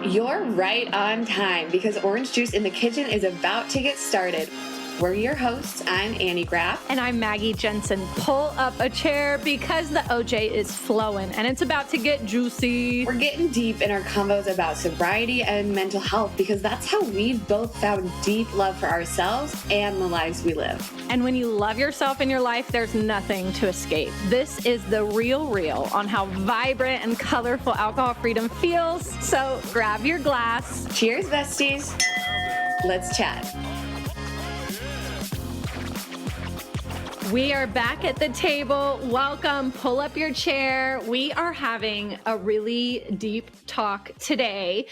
You're right on time because Orange Juice in the Kitchen is about to get started. We're your hosts. I'm Annie Graff. And I'm Maggie Jensen. Pull up a chair because the OJ is flowing and it's about to get juicy. We're getting deep in our convos about sobriety and mental health because that's how we've both found deep love for ourselves and the lives we live. And when you love yourself in your life, there's nothing to escape. This is the real on how vibrant and colorful alcohol freedom feels. So grab your glass. Cheers, besties. Let's chat. We are back at the table. Welcome. Pull up your chair. We are having a really deep talk today.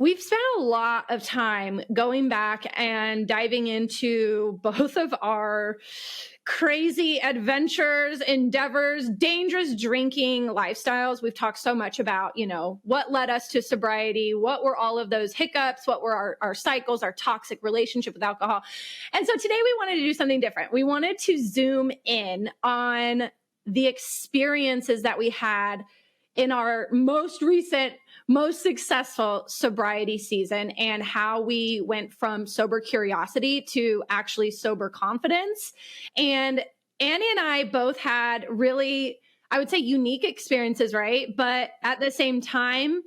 We've spent a lot of time going back and diving into both of our crazy adventures, endeavors, dangerous drinking lifestyles. We've talked so much about, what led us to sobriety, what were all of those hiccups, what were our cycles, our toxic relationship with alcohol. And so today we wanted to do something different. We wanted to zoom in on the experiences that we had in our most recent, most successful sobriety season and how we went from sober curiosity to actually sober confidence. And Annie and I both had really, I would say, unique experiences, right? But at the same time,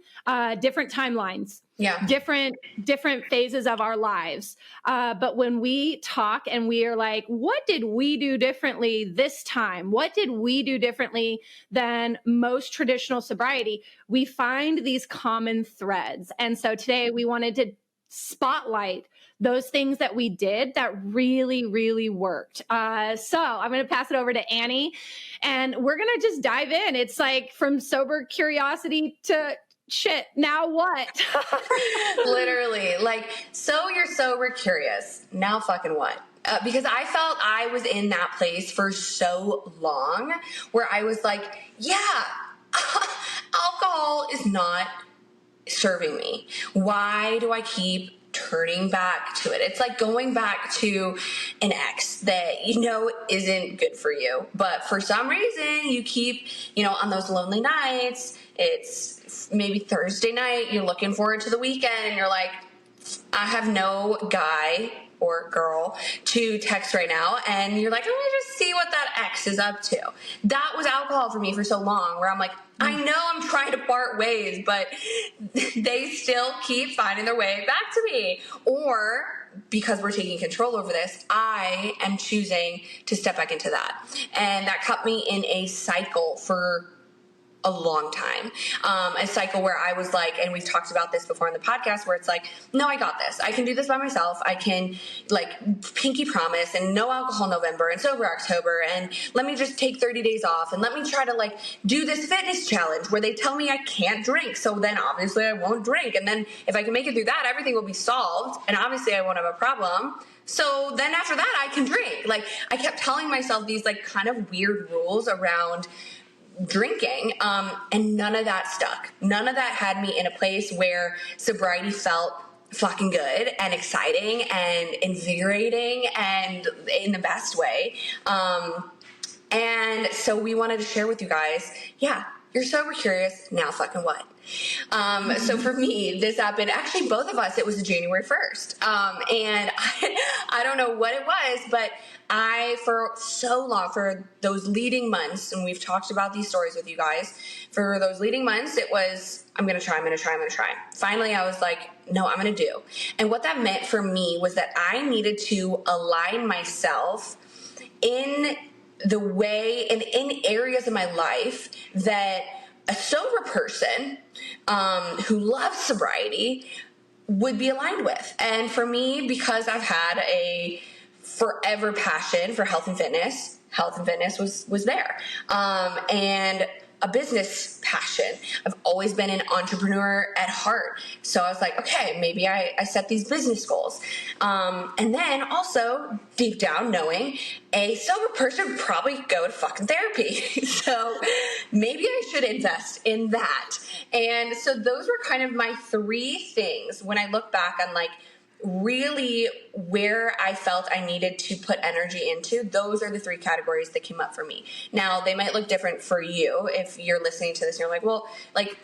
different timelines. Yeah. Different phases of our lives. But when we talk and we are like, what did we do differently this time? What did we do differently than most traditional sobriety? We find these common threads. And so today we wanted to spotlight those things that we did that really, really worked. So I'm going to pass it over to Annie and we're going to just dive in. It's like from sober curiosity to shit, now what? Literally, so you're sober curious. Now fucking what? Because I felt I was in that place for so long where I was like, yeah, alcohol is not serving me. Why do I keep turning back to it? It's like going back to an ex that isn't good for you, but for some reason you keep, on those lonely nights, it's maybe Thursday night, you're looking forward to the weekend and you're like, I have no guy or girl to text right now. And you're like, let me just see what that ex is up to. That was alcohol for me for so long where I'm like, I know I'm trying to part ways, but they still keep finding their way back to me. Or because we're taking control over this, I am choosing to step back into that. And that kept me in a cycle for a long time. A cycle where I was like, and we've talked about this before on the podcast, where it's like, no, I got this. I can do this by myself. I can pinky promise and no alcohol November and sober October. And let me just take 30 days off. And let me try to do this fitness challenge where they tell me I can't drink. So then obviously I won't drink. And then if I can make it through that, everything will be solved. And obviously I won't have a problem. So then after that, I can drink. I kept telling myself these kind of weird rules around drinking, and none of that stuck. None of that had me in a place where sobriety felt fucking good and exciting and invigorating and in the best way. And so we wanted to share with you guys, yeah, you're sober curious, now fucking what? So for me, this happened, actually both of us, it was January 1st. And I don't know what it was, but for so long, for those leading months, and we've talked about these stories with you guys, for those leading months, it was, I'm going to try. Finally, I was like, no, I'm going to do. And what that meant for me was that I needed to align myself in the way and in areas of my life that a sober person who loves sobriety would be aligned with. And for me, because I've had a forever passion for health and fitness was there. And a business passion. I've always been an entrepreneur at heart. So I was like, okay, maybe I set these business goals. And then also deep down knowing a sober person would probably go to fucking therapy. So maybe I should invest in that. And so those were kind of my three things when I look back on really where I felt I needed to put energy into. Those are the three categories that came up for me. Now, they might look different for you if you're listening to this and you're like, well,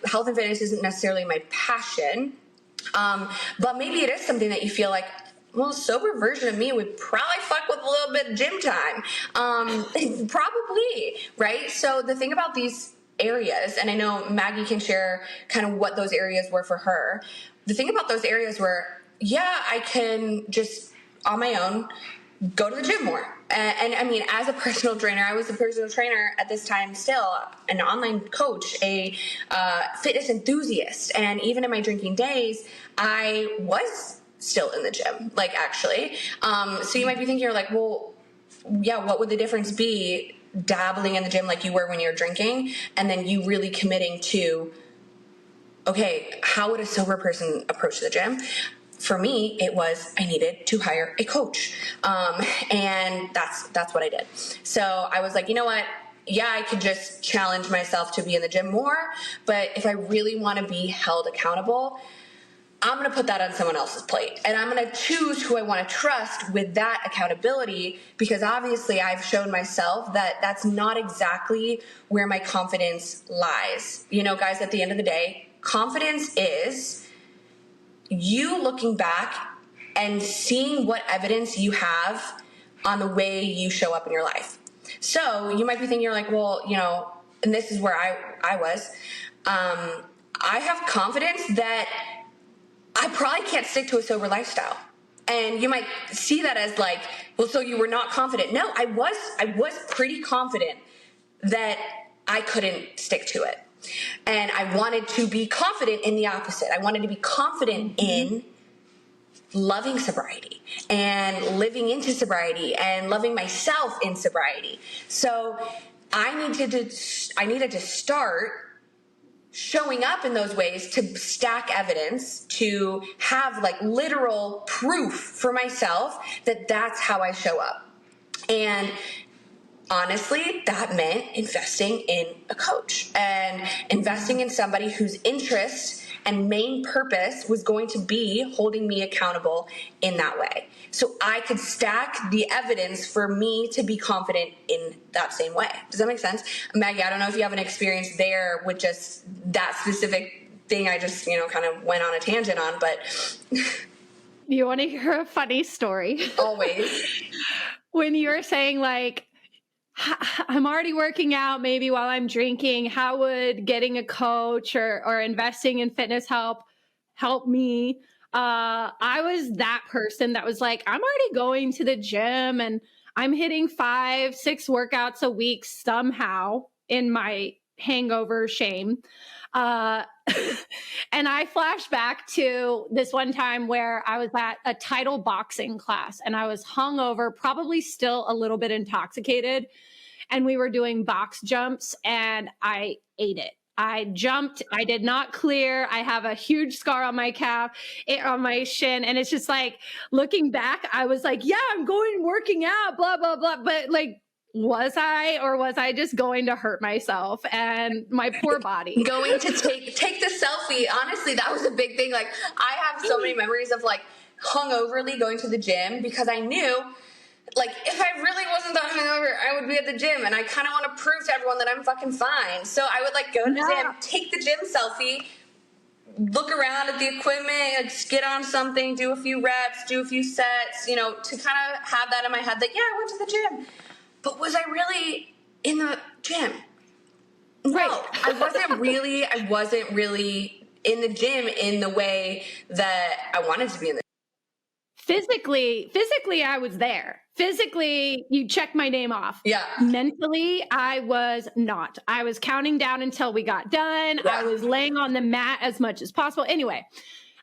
health and fitness isn't necessarily my passion. But maybe it is something that you feel like, well, a sober version of me would probably fuck with a little bit of gym time. Probably, right? So the thing about these areas, and I know Maggie can share kind of what those areas were for her. The thing about those areas were, yeah, I can just on my own go to the gym more. And I mean, as a personal trainer, I was a personal trainer at this time, still an online coach, a fitness enthusiast. And even in my drinking days, I was still in the gym, like actually. So you might be thinking, you're like, well, yeah, what would the difference be dabbling in the gym like you were when you were drinking, and then you really committing to, okay, how would a sober person approach the gym? For me, it was I needed to hire a coach, and that's what I did. So I was like, you know what? Yeah, I could just challenge myself to be in the gym more, but if I really want to be held accountable, I'm going to put that on someone else's plate, and I'm going to choose who I want to trust with that accountability, because obviously I've shown myself that that's not exactly where my confidence lies. You know, guys, at the end of the day, confidence is you looking back and seeing what evidence you have on the way you show up in your life. So you might be thinking, you're like, well, you know, and this is where I was. I have confidence that I probably can't stick to a sober lifestyle. And you might see that as like, well, so you were not confident. No, I was pretty confident that I couldn't stick to it. And I wanted to be confident in the opposite. I wanted to be confident in loving sobriety and living into sobriety and loving myself in sobriety. So I needed to start showing up in those ways to stack evidence, to have like literal proof for myself that that's how I show up. And honestly, that meant investing in a coach and investing in somebody whose interest and main purpose was going to be holding me accountable in that way. So I could stack the evidence for me to be confident in that same way. Does that make sense? Maggie, I don't know if you have an experience there with just that specific thing I just, kind of went on a tangent on, but You want to hear a funny story? always. When you were saying like, I'm already working out maybe while I'm drinking, how would getting a coach or investing in fitness help me? I was that person that was like, I'm already going to the gym and I'm hitting 5-6 workouts a week somehow in my hangover shame. And I flashed back to this one time where I was at a title boxing class and I was hungover, probably still a little bit intoxicated. And we were doing box jumps and I ate it. I jumped. I did not clear. I have a huge scar on my calf, on my shin. And it's just like, looking back, I was like, yeah, I'm going working out, blah, blah, blah. But like, was I just going to hurt myself and my poor body? Going to take the selfie. Honestly, that was a big thing. Like, I have so many memories of like hungoverly going to the gym because I knew, like, if I really wasn't that hungover, I would be at the gym, and I kind of want to prove to everyone that I'm fucking fine. So I would like go to the gym, take the gym selfie, look around at the equipment, like skid on something, do a few reps, do a few sets, to kind of have that in my head that, yeah, I went to the gym. But was I really in the gym? No, Right. I wasn't really in the gym in the way that I wanted to be in the Physically, I was there. Physically, you check my name off. Yeah. Mentally, I was not. I was counting down until we got done. Yeah. I was laying on the mat as much as possible. Anyway,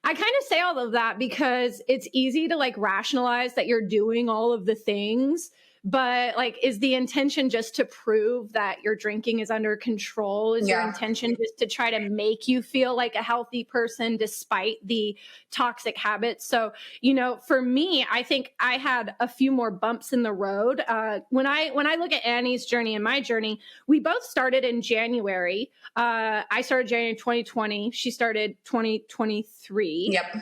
I kind of say all of that because it's easy to like rationalize that you're doing all of the things. But like, is the intention just to prove that your drinking is under control? Is your intention just to try to make you feel like a healthy person despite the toxic habits? So, for me, I think I had a few more bumps in the road. When I look at Annie's journey and my journey, we both started in January. I started January 2020. She started 2023. Yep.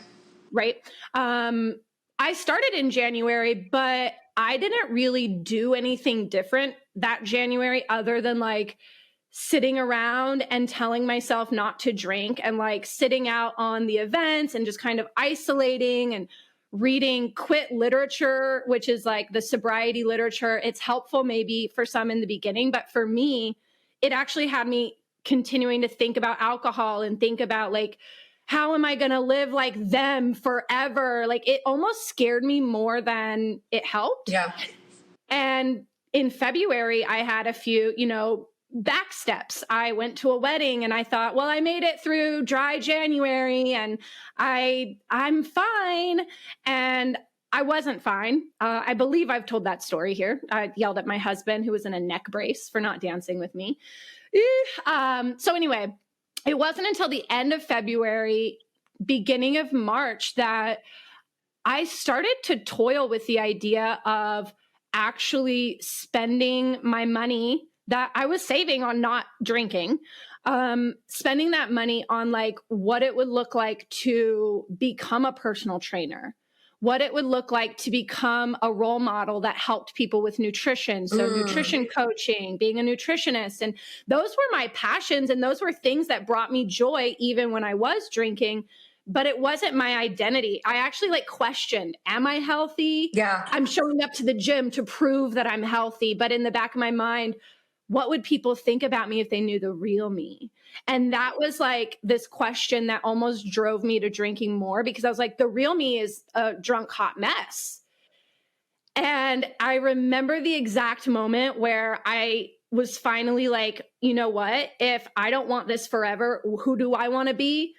Right. I started in January, but I didn't really do anything different that January other than like sitting around and telling myself not to drink, and like sitting out on the events and just kind of isolating and reading quit literature, which is like the sobriety literature. It's helpful maybe for some in the beginning, but for me, it actually had me continuing to think about alcohol and think about like, how am I going to live like them forever? Like it almost scared me more than it helped. Yeah. And in February, I had a few, back steps. I went to a wedding and I thought, well, I made it through dry January and I'm fine. And I wasn't fine. I believe I've told that story here. I yelled at my husband, who was in a neck brace, for not dancing with me. So anyway, it wasn't until the end of February, beginning of March, that I started to toil with the idea of actually spending my money that I was saving on not drinking, spending that money on like what it would look like to become a personal trainer, what it would look like to become a role model that helped people with nutrition. So nutrition coaching, being a nutritionist. And those were my passions. And those were things that brought me joy even when I was drinking, but it wasn't my identity. I actually like questioned, am I healthy? Yeah. I'm showing up to the gym to prove that I'm healthy. But in the back of my mind, what would people think about me if they knew the real me? And that was like this question that almost drove me to drinking more, because I was like, the real me is a drunk, hot mess. And I remember the exact moment where I was finally like, you know what? If I don't want this forever, who do I want to be?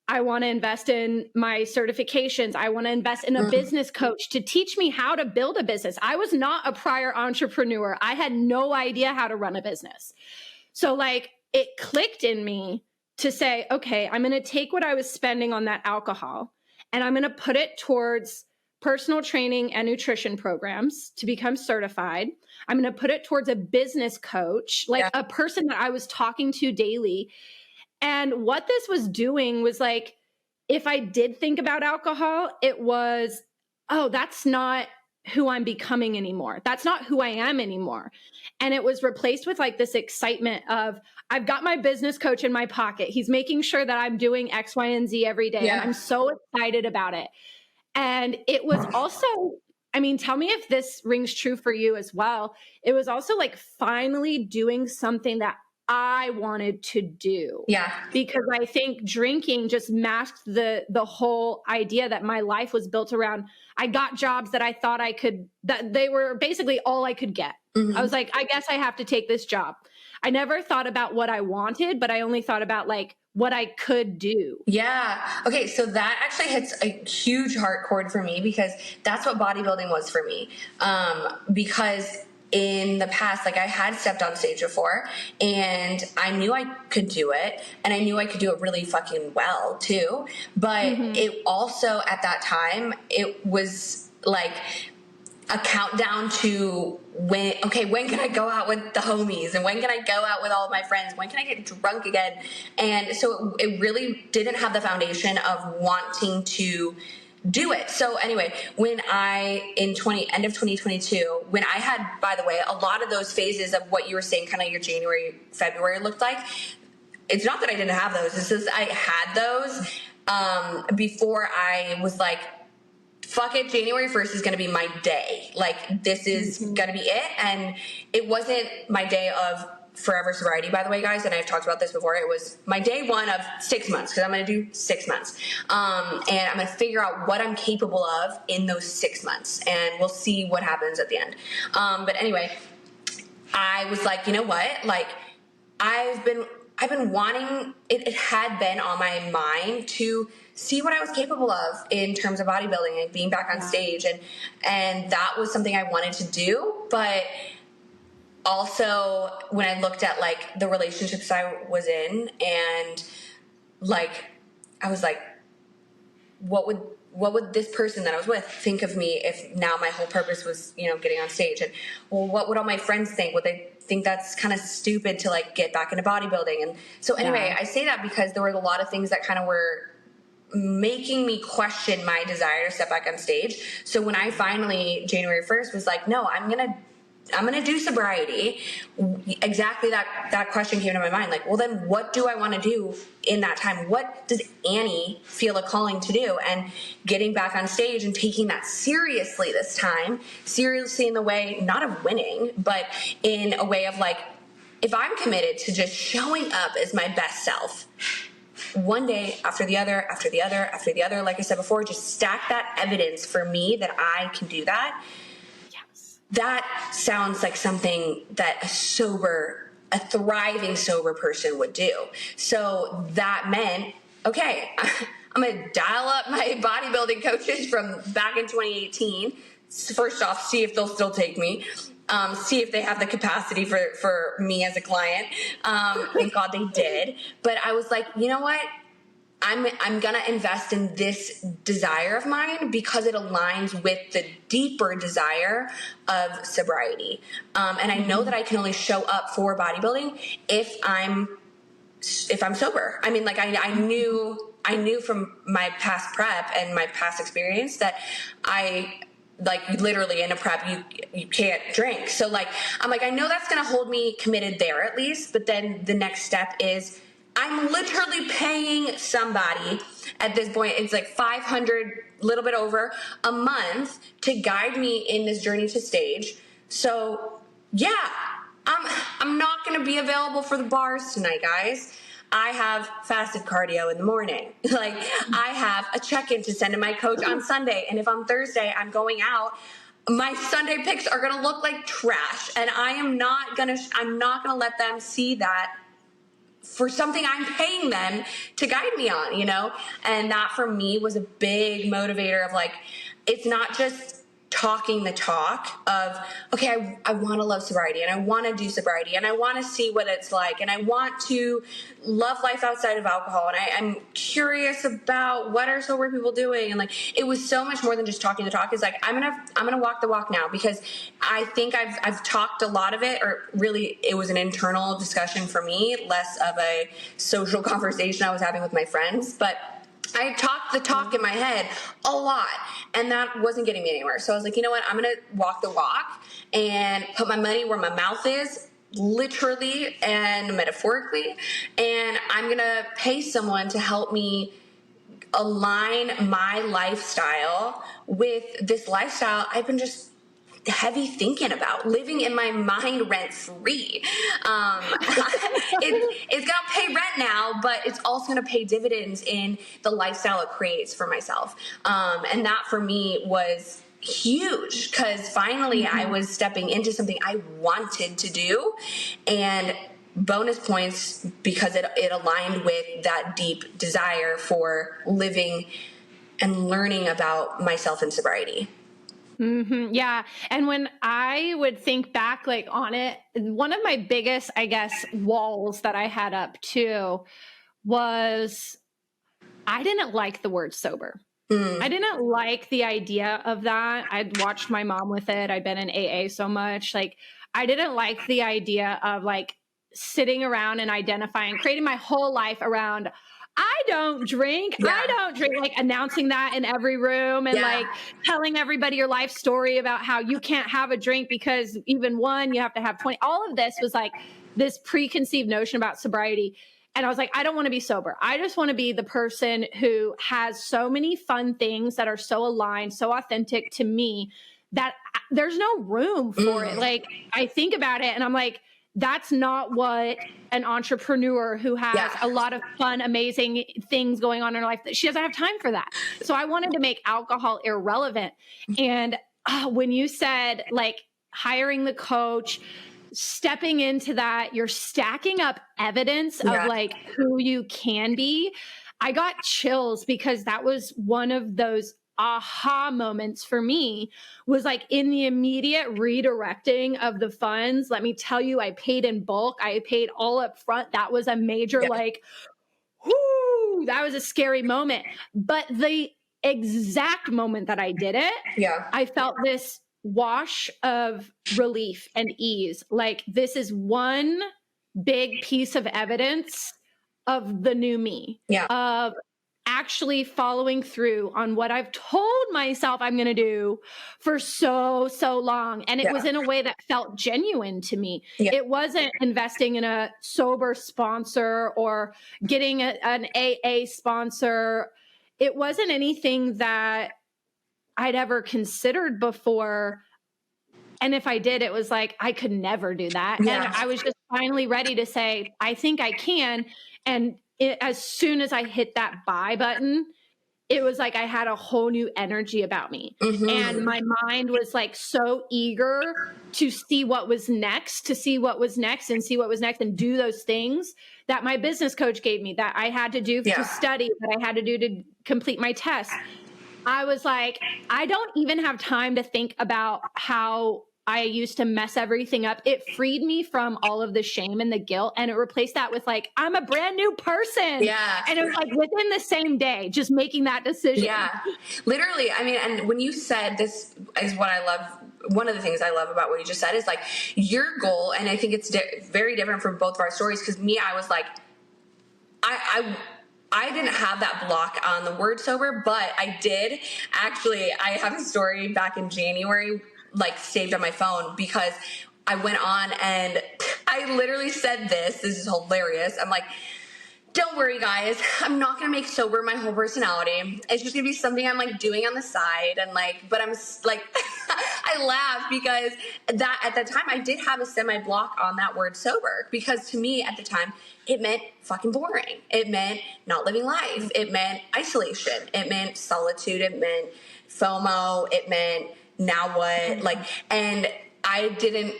I want to invest in my certifications. I want to invest in a business coach to teach me how to build a business. I was not a prior entrepreneur. I had no idea how to run a business. So like it clicked in me to say, okay, I'm going to take what I was spending on that alcohol and I'm going to put it towards personal training and nutrition programs to become certified. I'm going to put it towards a business coach, like a person that I was talking to daily. And what this was doing was like, if I did think about alcohol, it was, oh, that's not who I'm becoming anymore. That's not who I am anymore. And it was replaced with like this excitement of, I've got my business coach in my pocket. He's making sure that I'm doing X, Y, and Z every day. And I'm so excited about it. And it was also, I mean, tell me if this rings true for you as well. It was also like finally doing something that I wanted to do. Yeah. Because I think drinking just masked the whole idea that my life was built around, I got jobs that I thought I could, that they were basically all I could get. I was like, I guess I have to take this job. I never thought about what I wanted, but I only thought about like what I could do. Yeah. Okay. So that actually hits a huge heart chord for me, because that's what bodybuilding was for me. Because in the past, like I had stepped on stage before and I knew I could do it, and I knew I could do it really fucking well too. But it also, at that time, it was like a countdown to when can I go out with the homies, and when can I go out with all of my friends? When can I get drunk again? And so it really didn't have the foundation of wanting to do it. So anyway, when I, end of 2022, when I had, by the way, a lot of those phases of what you were saying, kind of your January, February looked like, it's not that I didn't have those. It's just I had those before I was like, fuck it, January 1st is going to be my day. Like, this is going to be it. And it wasn't my day of forever sobriety, by the way, guys. And I've talked about this before. It was my day one of 6 months, because I'm going to do 6 months. And I'm going to figure out what I'm capable of in those 6 months. And we'll see what happens at the end. But anyway, I was like, you know what? Like, I've been wanting, it had been on my mind to see what I was capable of in terms of bodybuilding and being back on stage. And that was something I wanted to do. But also when I looked at like the relationships I was in, and like, I was like, what would this person that I was with think of me if now my whole purpose was, getting on stage? And well, what would all my friends think? Would they think that's kind of stupid to like get back into bodybuilding? And so anyway, I say that because there were a lot of things that kind of were making me question my desire to step back on stage. So when I finally, January 1st, was like, no, I'm going to I'm going to do sobriety. Exactly that question came to my mind. Like, well, then what do I want to do in that time? What does Annie feel a calling to do? And getting back on stage and taking that seriously this time, seriously in the way, not of winning, but in a way of like, if I'm committed to just showing up as my best self, one day after the other, after the other, after the other, like I said before, just stack that evidence for me that I can do that. That sounds like something that a thriving sober person would do. So that meant, okay, I'm going to dial up my bodybuilding coaches from back in 2018. First off, see if they'll still take me. See if they have the capacity for me as a client. Thank God they did. But I was like, you know what? I'm going to invest in this desire of mine because it aligns with the deeper desire of sobriety. And I know that I can only show up for bodybuilding if I'm sober. I mean, like I knew from my past prep and my past experience that like literally in a prep, you can't drink. So like, I'm like, I know that's going to hold me committed there at least. But then the next step is I'm literally paying somebody at this point. It's like $500, little bit over a month to guide me in this journey to stage. So yeah, I'm not going to be available for the bars tonight, guys. I have fasted cardio in the morning. Like I have a check-in to send to my coach on Sunday. And if on Thursday I'm going out, my Sunday pics are going to look like trash. And I'm not going to let them see that for something I'm paying them to guide me on, you know? And that for me was a big motivator of like, it's not just talking the talk of, okay, I want to love sobriety and I want to do sobriety and I want to see what it's like and I want to love life outside of alcohol and I'm curious about what are sober people doing, and like it was so much more than just talking the talk. It's like I'm gonna walk the walk now, because I think I've talked a lot of it, or really it was an internal discussion for me, less of a social conversation I was having with my friends, but I talked the talk in my head a lot, and that wasn't getting me anywhere. So I was like, you know what? I'm going to walk the walk and put my money where my mouth is, literally and metaphorically. And I'm going to pay someone to help me align my lifestyle with this lifestyle I've been just heavy thinking about, living in my mind rent free. It's gonna pay rent now, but it's also gonna pay dividends in the lifestyle it creates for myself. And that for me was huge, because finally I was stepping into something I wanted to do, and bonus points because it aligned with that deep desire for living and learning about myself in sobriety. Mm-hmm. Yeah. And when I would think back like on it, one of my biggest, I guess, walls that I had up too was I didn't like the word sober. I didn't like the idea of that. I'd watched my mom with it. I'd been in AA so much. Like I didn't like the idea of like sitting around and identifying, creating my whole life around I don't drink. Yeah. I don't drink. Like announcing that in every room and like telling everybody your life story about how you can't have a drink because even one, you have to have 20. All of this was like this preconceived notion about sobriety. And I was like, I don't want to be sober. I just want to be the person who has so many fun things that are so aligned, so authentic to me that there's no room for it. Like I think about it and I'm like, that's not what an entrepreneur who has a lot of fun, amazing things going on in her life, that she doesn't have time for that. So I wanted to make alcohol irrelevant. And when you said like hiring the coach, stepping into that, you're stacking up evidence of like who you can be. I got chills because that was one of those aha moments for me, was like in the immediate redirecting of the funds. Let me tell you, I paid in bulk. I paid all up front. That was a major like, whoo, that was a scary moment. But the exact moment that I did it, I felt this wash of relief and ease. Like this is one big piece of evidence of the new me, of actually following through on what I've told myself I'm going to do for so long. And it was in a way that felt genuine to me. It wasn't investing in a sober sponsor or getting an AA sponsor. It wasn't anything that I'd ever considered before. And if I did, it was like, I could never do that. Yeah. And I was just finally ready to say, I think I can. And as soon as I hit that buy button, it was like I had a whole new energy about me. Mm-hmm. And my mind was like so eager to see what was next, and see what was next and do those things that my business coach gave me that I had to do to study, that I had to do to complete my tests. I was like, I don't even have time to think about how I used to mess everything up. It freed me from all of the shame and the guilt, and it replaced that with like, I'm a brand new person. Yeah. And it was like within the same day, just making that decision. Yeah, literally. I mean, and when you said, this is what I love. One of the things I love about what you just said is like your goal. And I think it's very different from both of our stories. Cause me, I was like, I didn't have that block on the word sober, but I did actually. I have a story back in January, like saved on my phone, because I went on and I literally said this is hilarious. I'm like, don't worry guys, I'm not going to make sober my whole personality. It's just going to be something I'm like doing on the side. And like, but I'm like, I laugh because that at the time I did have a semi block on that word sober, because to me at the time it meant fucking boring. It meant not living life. It meant isolation. It meant solitude. It meant FOMO. It meant now what? Like, and I didn't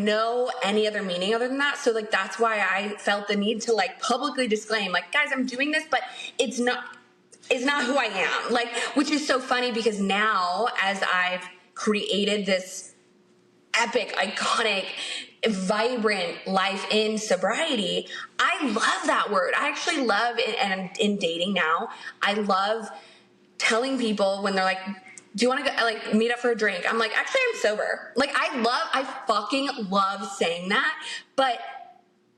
know any other meaning other than that. So like, that's why I felt the need to like publicly disclaim, like, guys, I'm doing this, but it's not who I am. Like, which is so funny because now as I've created this epic, iconic, vibrant life in sobriety, I love that word. I actually love it. And in dating now, I love telling people when they're like, do you want to go like meet up for a drink? I'm like, actually, I'm sober. Like I fucking love saying that. But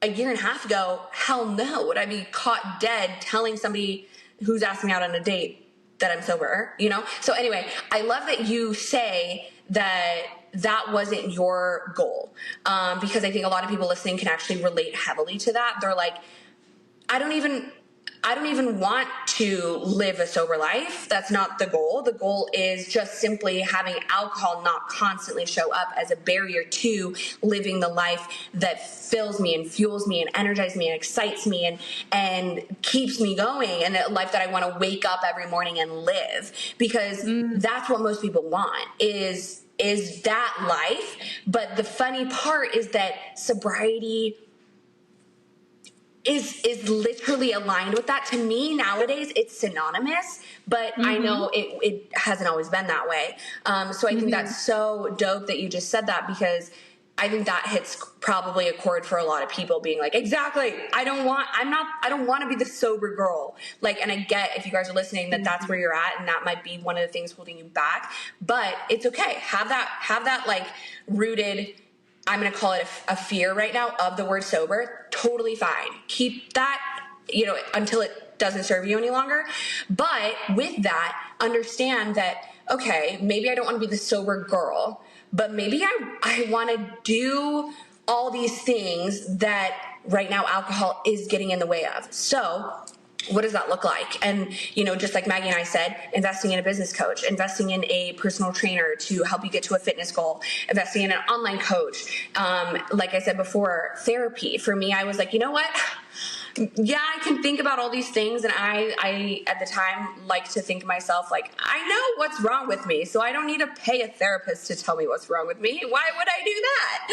a year and a half ago, hell no, would I be caught dead telling somebody who's asking me out on a date that I'm sober, you know? So anyway, I love that you say that wasn't your goal. Because I think a lot of people listening can actually relate heavily to that. They're like, I don't even want to live a sober life. That's not the goal. The goal is just simply having alcohol not constantly show up as a barrier to living the life that fills me and fuels me and energizes me and excites me and keeps me going, and a life that I want to wake up every morning and live, because that's what most people want is that life. But the funny part is that sobriety is literally aligned with that. To me nowadays it's synonymous, but I know it hasn't always been that way. So I think that's so dope that you just said that, because I think that hits probably a chord for a lot of people being like, exactly. I don't want to be the sober girl. Like, and I get if you guys are listening that that's where you're at, and that might be one of the things holding you back, but it's okay. Have that like rooted, I'm going to call it a fear right now of the word sober. Totally fine. Keep that, until it doesn't serve you any longer. But with that, understand that, okay, maybe I don't want to be the sober girl, but maybe I want to do all these things that right now alcohol is getting in the way of. So what does that look like? And, just like Maggie and I said, investing in a business coach, investing in a personal trainer to help you get to a fitness goal, investing in an online coach. Like I said before, therapy. For me, I was like, you know what? Yeah, I can think about all these things. And I at the time, like to think of myself like, I know what's wrong with me, so I don't need to pay a therapist to tell me what's wrong with me. Why would I do that?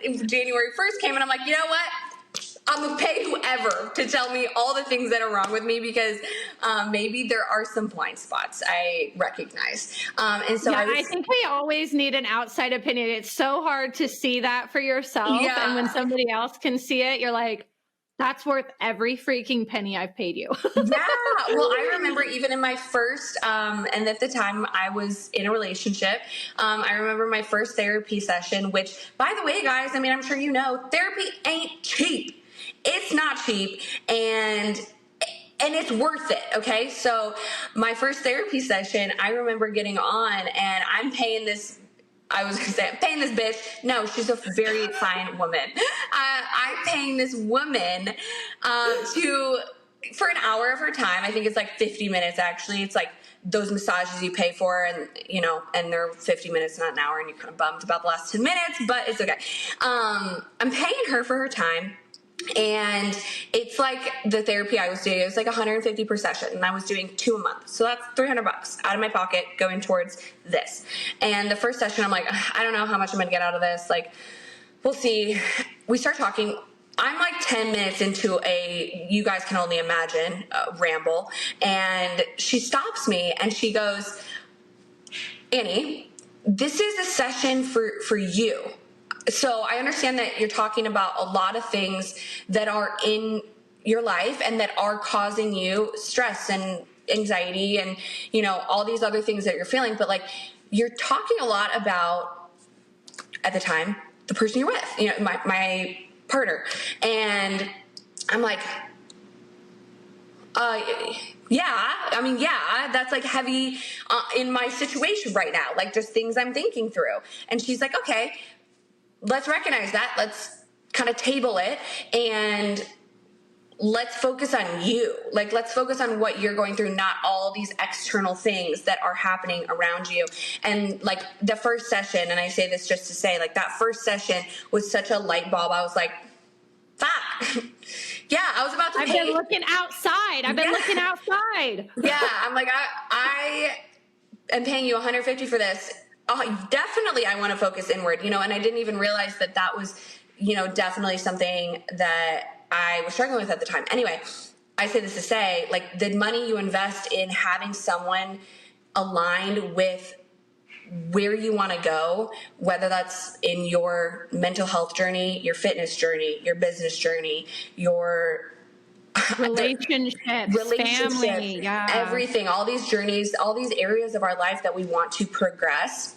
And January 1st came and I'm like, you know what? I'm going to pay whoever to tell me all the things that are wrong with me, because maybe there are some blind spots I recognize. And so I think we always need an outside opinion. It's so hard to see that for yourself. Yeah. And when somebody else can see it, you're like, that's worth every freaking penny I've paid you. Yeah. Well, I remember even in my first, and at the time I was in a relationship, I remember my first therapy session, which, by the way, guys, I mean, I'm sure you know, therapy ain't cheap. It's not cheap, and it's worth it. Okay. So my first therapy session, I remember getting on, and I'm paying this, I was gonna say, I'm paying this bitch. No, she's a very fine woman. I'm paying this woman for an hour of her time. I think it's like 50 minutes actually. It's like those massages you pay for, and and they're 50 minutes, not an hour, and you're kind of bummed about the last 10 minutes, but it's okay. I'm paying her for her time. And it's like the therapy I was doing, it was like 150 per session, and I was doing 2 a month. So that's $300 out of my pocket going towards this. And the first session, I'm like, I don't know how much I'm going to get out of this. Like, we'll see. We start talking. I'm like 10 minutes into you guys can only imagine, ramble. And she stops me and she goes, Annie, this is a session for you. So I understand that you're talking about a lot of things that are in your life and that are causing you stress and anxiety and, all these other things that you're feeling. But like, you're talking a lot about, at the time, the person you're with, my partner. And I'm like, yeah, that's like heavy in my situation right now. Like, just things I'm thinking through. And she's like, okay, let's recognize that. Let's kind of table it and let's focus on you. Like, let's focus on what you're going through, not all these external things that are happening around you. And like the first session, and I say this just to say, like, that first session was such a light bulb. I was like, fuck. Yeah, I was about to I've been looking outside. Yeah, I'm like, I am paying you 150 for this. Definitely I want to focus inward, and I didn't even realize that was, definitely something that I was struggling with at the time. Anyway, I say this to say, like, the money you invest in having someone aligned with where you want to go, whether that's in your mental health journey, your fitness journey, your business journey, your relationships, family, everything, all these journeys, all these areas of our life that we want to progress,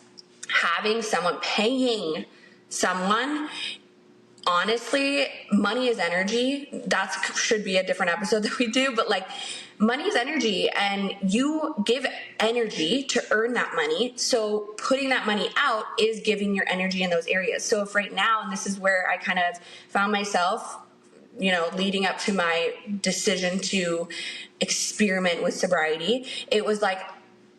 having someone, paying someone. Honestly, money is energy. That should be a different episode that we do, but like, money is energy, and you give energy to earn that money. So putting that money out is giving your energy in those areas. So if right now, and this is where I kind of found myself, leading up to my decision to experiment with sobriety, it was like,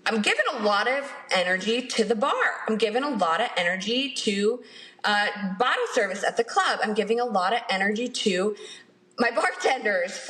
I'm giving a lot of energy to the bar. I'm giving a lot of energy to bottle service at the club. I'm giving a lot of energy to my bartenders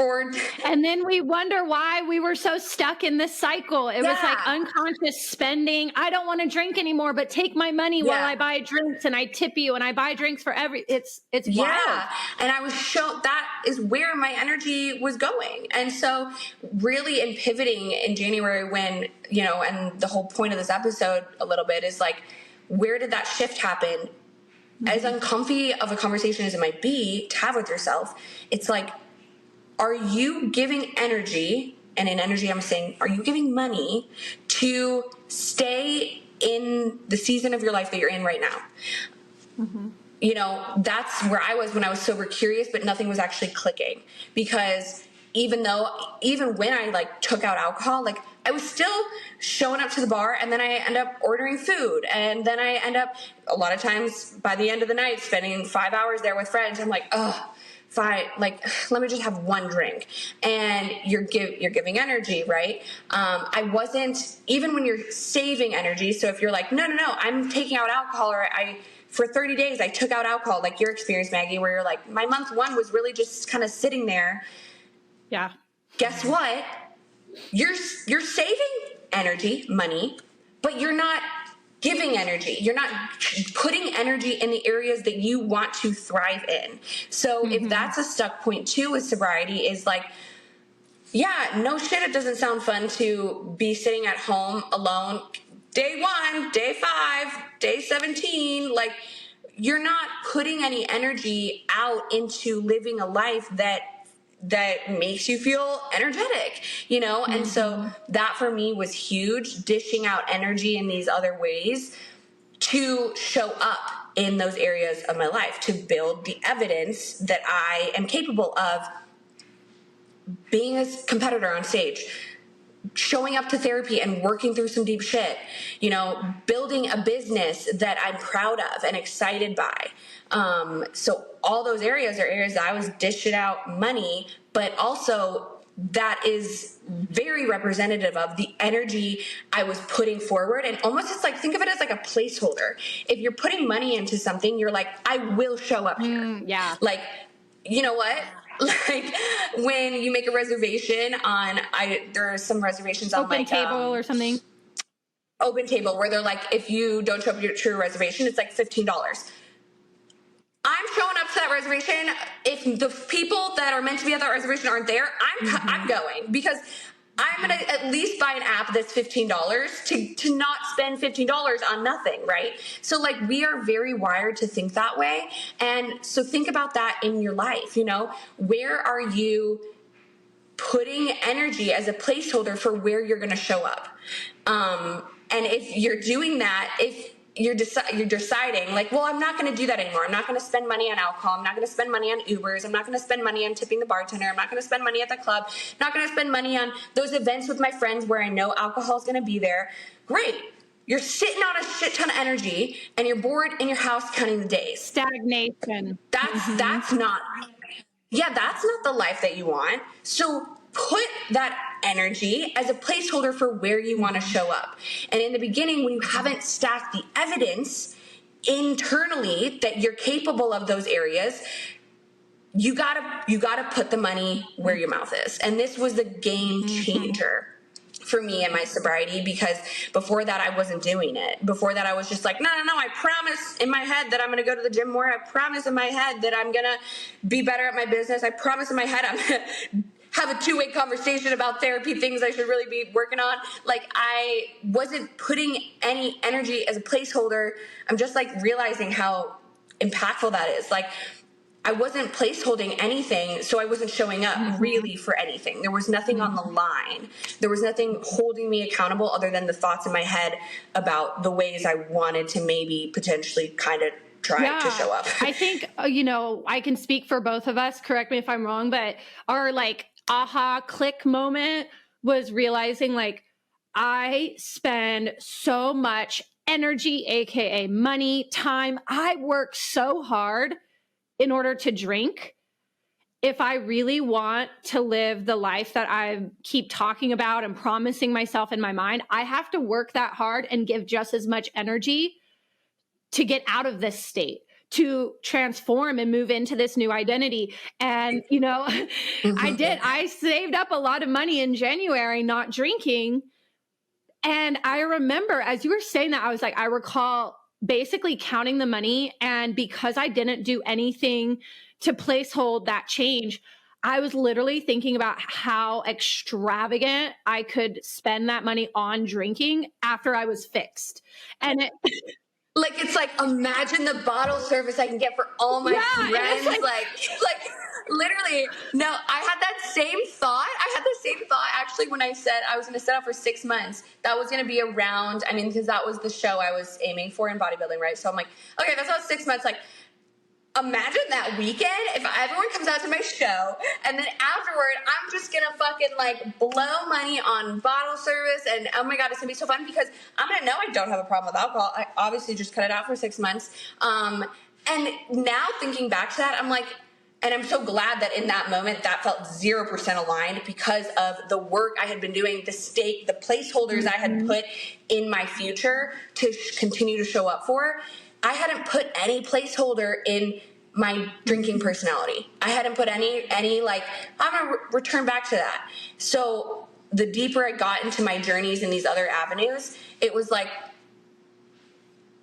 and then we wonder why we were so stuck in this cycle. It was like unconscious spending. I don't want to drink anymore, but take my money while I buy drinks, and I tip you, and I buy drinks for it's wild. And I was that is where my energy was going. And so really in pivoting in January, when, and the whole point of this episode a little bit is like, where did that shift happen? As uncomfy of a conversation as it might be to have with yourself, it's like, are you giving energy? And in energy, I'm saying, are you giving money to stay in the season of your life that you're in right now? That's where I was when I was sober curious, but nothing was actually clicking, because even when I like took out alcohol, like I was still showing up to the bar, and then I end up ordering food, and then I end up a lot of times by the end of the night spending 5 hours there with friends. I'm like, oh, fine, like, let me just have one drink. And you're giving energy, right? I wasn't, even when you're saving energy. So if you're like, no, I'm taking out alcohol, or for 30 days I took out alcohol, like your experience, Maggie, where you're like, my month one was really just kind of sitting there. Yeah. Guess what? You're saving energy, money, but you're not giving energy. You're not putting energy in the areas that you want to thrive in. So if that's a stuck point too with sobriety, is like, no shit, it doesn't sound fun to be sitting at home alone, day 1, day 5, day 17, like, you're not putting any energy out into living a life that makes you feel energetic, And so that for me was huge, dishing out energy in these other ways to show up in those areas of my life to build the evidence that I am capable of being a competitor on stage, showing up to therapy and working through some deep shit, building a business that I'm proud of and excited by. So all those areas are areas that I was dishing out money, but also that is very representative of the energy I was putting forward. And almost it's like, think of it as like a placeholder. If you're putting money into something, you're like, I will show up here. Yeah. Like, you know what? Like when you make a reservation on, there are some reservations on Open table or something. Open table where they're like, if you don't show up to your reservation, it's like $15. I'm showing up to that reservation. If the people that are meant to be at that reservation aren't there, I'm going, because I'm going to at least buy an app that's $15 to not spend $15 on nothing, right? So like we are very wired to think that way. And so think about that in your life, where are you putting energy as a placeholder for where you're going to show up? And if you're doing that, if you're deciding like, well, I'm not going to do that anymore. I'm not going to spend money on alcohol. I'm not going to spend money on Ubers. I'm not going to spend money on tipping the bartender. I'm not going to spend money at the club. I'm not going to spend money on those events with my friends where I know alcohol is going to be there. Great. You're sitting on a shit ton of energy and you're bored in your house counting the days. Stagnation. That's not the life that you want. So put that energy as a placeholder for where you want to show up. And in the beginning, when you haven't stacked the evidence internally that you're capable of those areas, you gotta put the money where your mouth is. And this was the game changer for me and my sobriety, because before that I wasn't doing it. Before that I was just like, no, I promise in my head that I'm going to go to the gym more. I promise in my head that I'm going to be better at my business. I promise in my head I'm going to have a two-way conversation about therapy, things I should really be working on. Like I wasn't putting any energy as a placeholder. I'm just like realizing how impactful that is. Like I wasn't placeholding anything, so I wasn't showing up really for anything. There was nothing on the line. There was nothing holding me accountable other than the thoughts in my head about the ways I wanted to maybe potentially kind of try to show up. I think, I can speak for both of us, correct me if I'm wrong, but our like aha click moment was realizing like I spend so much energy, AKA money, time. I work so hard in order to drink. If I really want to live the life that I keep talking about and promising myself in my mind, I have to work that hard and give just as much energy to get out of this state, to transform and move into this new identity. And, I saved up a lot of money in January not drinking. And I remember as you were saying that, I was like, I recall basically counting the money. And because I didn't do anything to placehold that change, I was literally thinking about how extravagant I could spend that money on drinking after I was fixed. And it's like, imagine the bottle service I can get for all my friends. Like literally, no, I had that same thought. Actually when I said I was going to set out for 6 months. That was going to be around, because that was the show I was aiming for in bodybuilding, right? So I'm like, okay, that's about 6 months. Like, imagine that weekend if everyone comes out to my show and then afterward I'm just gonna fucking like blow money on bottle service, and oh my god, it's gonna be so fun because I'm gonna know I don't have a problem with alcohol. I obviously just cut it out for 6 months. And now thinking back to that, I'm like, and I'm so glad that in that moment that felt 0% aligned because of the work I had been doing, the placeholders I had put in my future to continue to show up for. I hadn't put any placeholder in my drinking personality. I hadn't put any like, I'm going to return back to that. So the deeper I got into my journeys in these other avenues, it was like,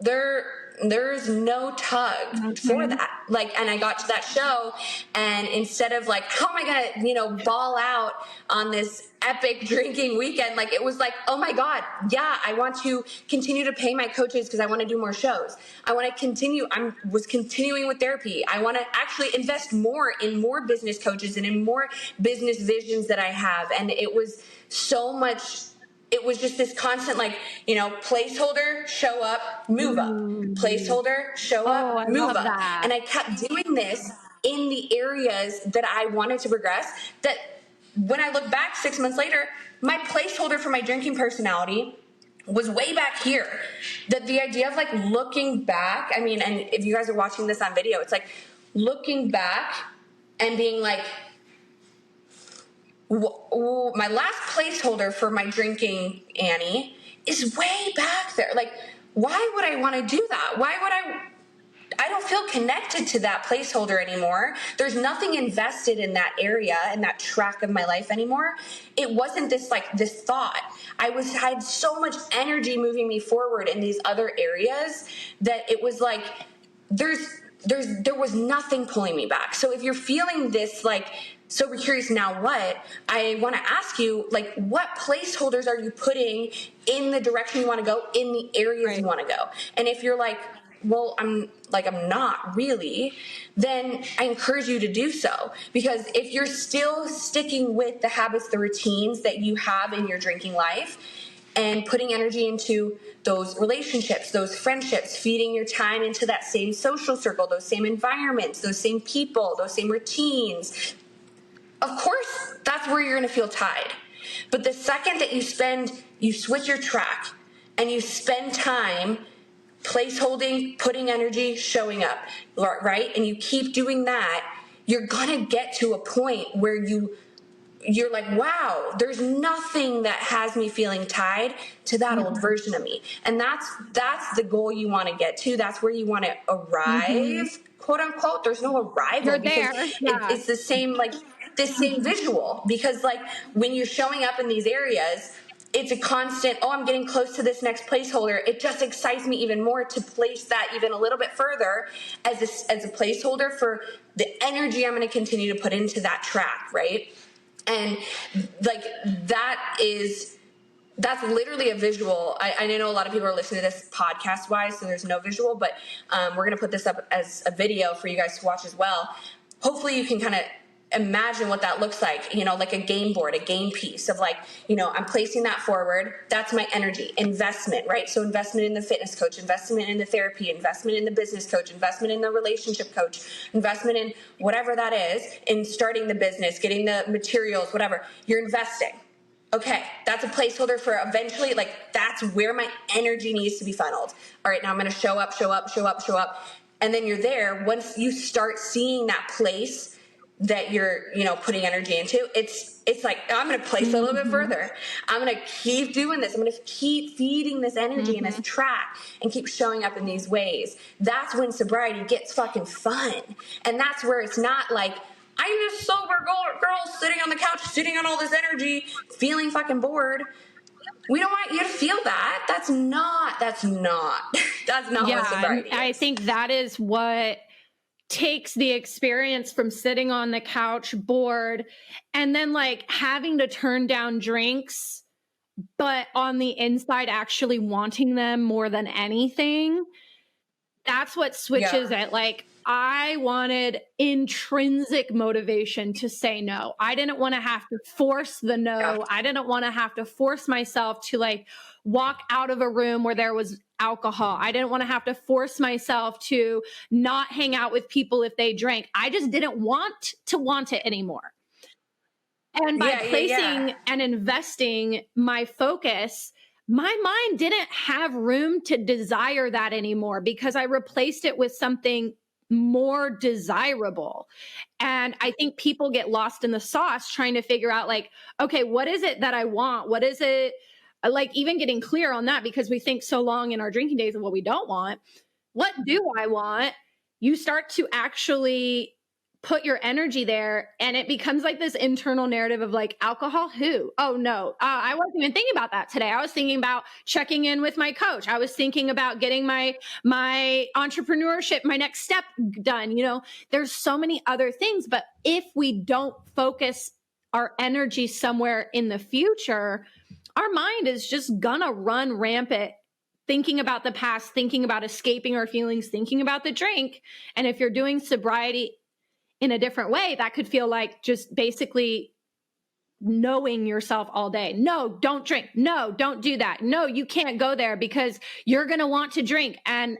there's no tug for that. Like, and I got to that show, and instead of like, how am I gonna, ball out on this epic drinking weekend? Like, it was like, oh my God, yeah, I want to continue to pay my coaches because I want to do more shows. I want to continue. Was continuing with therapy. I want to actually invest more in more business coaches and in more business visions that I have. And it was so much it was just this constant, like, placeholder, show up, move up, placeholder, show Oh, up, I move love up. that. And I kept doing this in the areas that I wanted to progress, that when I look back 6 months later, my placeholder for my drinking personality was way back here. That the idea of like looking back, I mean, and if you guys are watching this on video, it's like looking back and being like, my last placeholder for my drinking, Annie, is way back there. Like, why would I want to do that? Why would I don't feel connected to that placeholder anymore. There's nothing invested in that area and that track of my life anymore. It wasn't this thought. I had so much energy moving me forward in these other areas that it was like there was nothing pulling me back. So if you're feeling this like sober curious, now what? I want to ask you, like, what placeholders are you putting in the direction you want to go, in the areas you want to go? And if you're like, well, I'm not really, then I encourage you to do so. Because if you're still sticking with the habits, the routines that you have in your drinking life, and putting energy into those relationships, those friendships, feeding your time into that same social circle, those same environments, those same people, those same routines, of course, that's where you're going to feel tied. But the second that you switch your track and you spend time placeholding, putting energy, showing up, right? And you keep doing that, you're going to get to a point where you're like, wow, there's nothing that has me feeling tied to that old version of me. And that's the goal you want to get to. That's where you want to arrive, quote unquote. There's no arrival. You're because there. Yeah. it's the same, like this same visual, because like when you're showing up in these areas, it's a constant, oh, I'm getting close to this next placeholder. It just excites me even more to place that even a little bit further as a placeholder for the energy I'm going to continue to put into that track, right? And like that's literally a visual. I know a lot of people are listening to this podcast wise, so there's no visual, but we're going to put this up as a video for you guys to watch as well. Hopefully you can kind of imagine what that looks like, like a game board, a game piece of like, I'm placing that forward. That's my energy investment, right? So investment in the fitness coach, investment in the therapy, investment in the business coach, investment in the relationship coach, investment in whatever that is, in starting the business, getting the materials, whatever. You're investing. Okay, that's a placeholder for eventually, like, that's where my energy needs to be funneled. All right, now I'm going to show up. And then you're there. Once you start seeing that place that you're, putting energy into, it's like, I'm going to place a little bit further. I'm going to keep doing this. I'm going to keep feeding this energy in this track and keep showing up in these ways. That's when sobriety gets fucking fun. And that's where it's not like, I'm this sober girl sitting on the couch, sitting on all this energy, feeling fucking bored. We don't want you to feel that. That's not what sobriety is. I think that is what takes the experience from sitting on the couch bored and then like having to turn down drinks, but on the inside actually wanting them more than anything. That's what switches it. Like, I wanted intrinsic motivation to say no. I didn't want to have to force the no. Yeah. I didn't want to have to force myself to like walk out of a room where there was alcohol. I didn't want to have to force myself to not hang out with people if they drank. I just didn't want it anymore. And by placing and investing my focus, my mind didn't have room to desire that anymore because I replaced it with something more desirable. And I think people get lost in the sauce trying to figure out like, okay, what is it that I want? What is it? Like even getting clear on that, because we think so long in our drinking days of what we don't want. What do I want? You start to actually put your energy there, and it becomes like this internal narrative of like, alcohol, who? Oh no, I wasn't even thinking about that today. I was thinking about checking in with my coach. I was thinking about getting my entrepreneurship, my next step done. There's so many other things, but if we don't focus our energy somewhere in the future, our mind is just gonna run rampant, thinking about the past, thinking about escaping our feelings, thinking about the drink. And if you're doing sobriety in a different way, that could feel like just basically knowing yourself all day. No, don't drink. No, don't do that. No, you can't go there because you're going to want to drink. And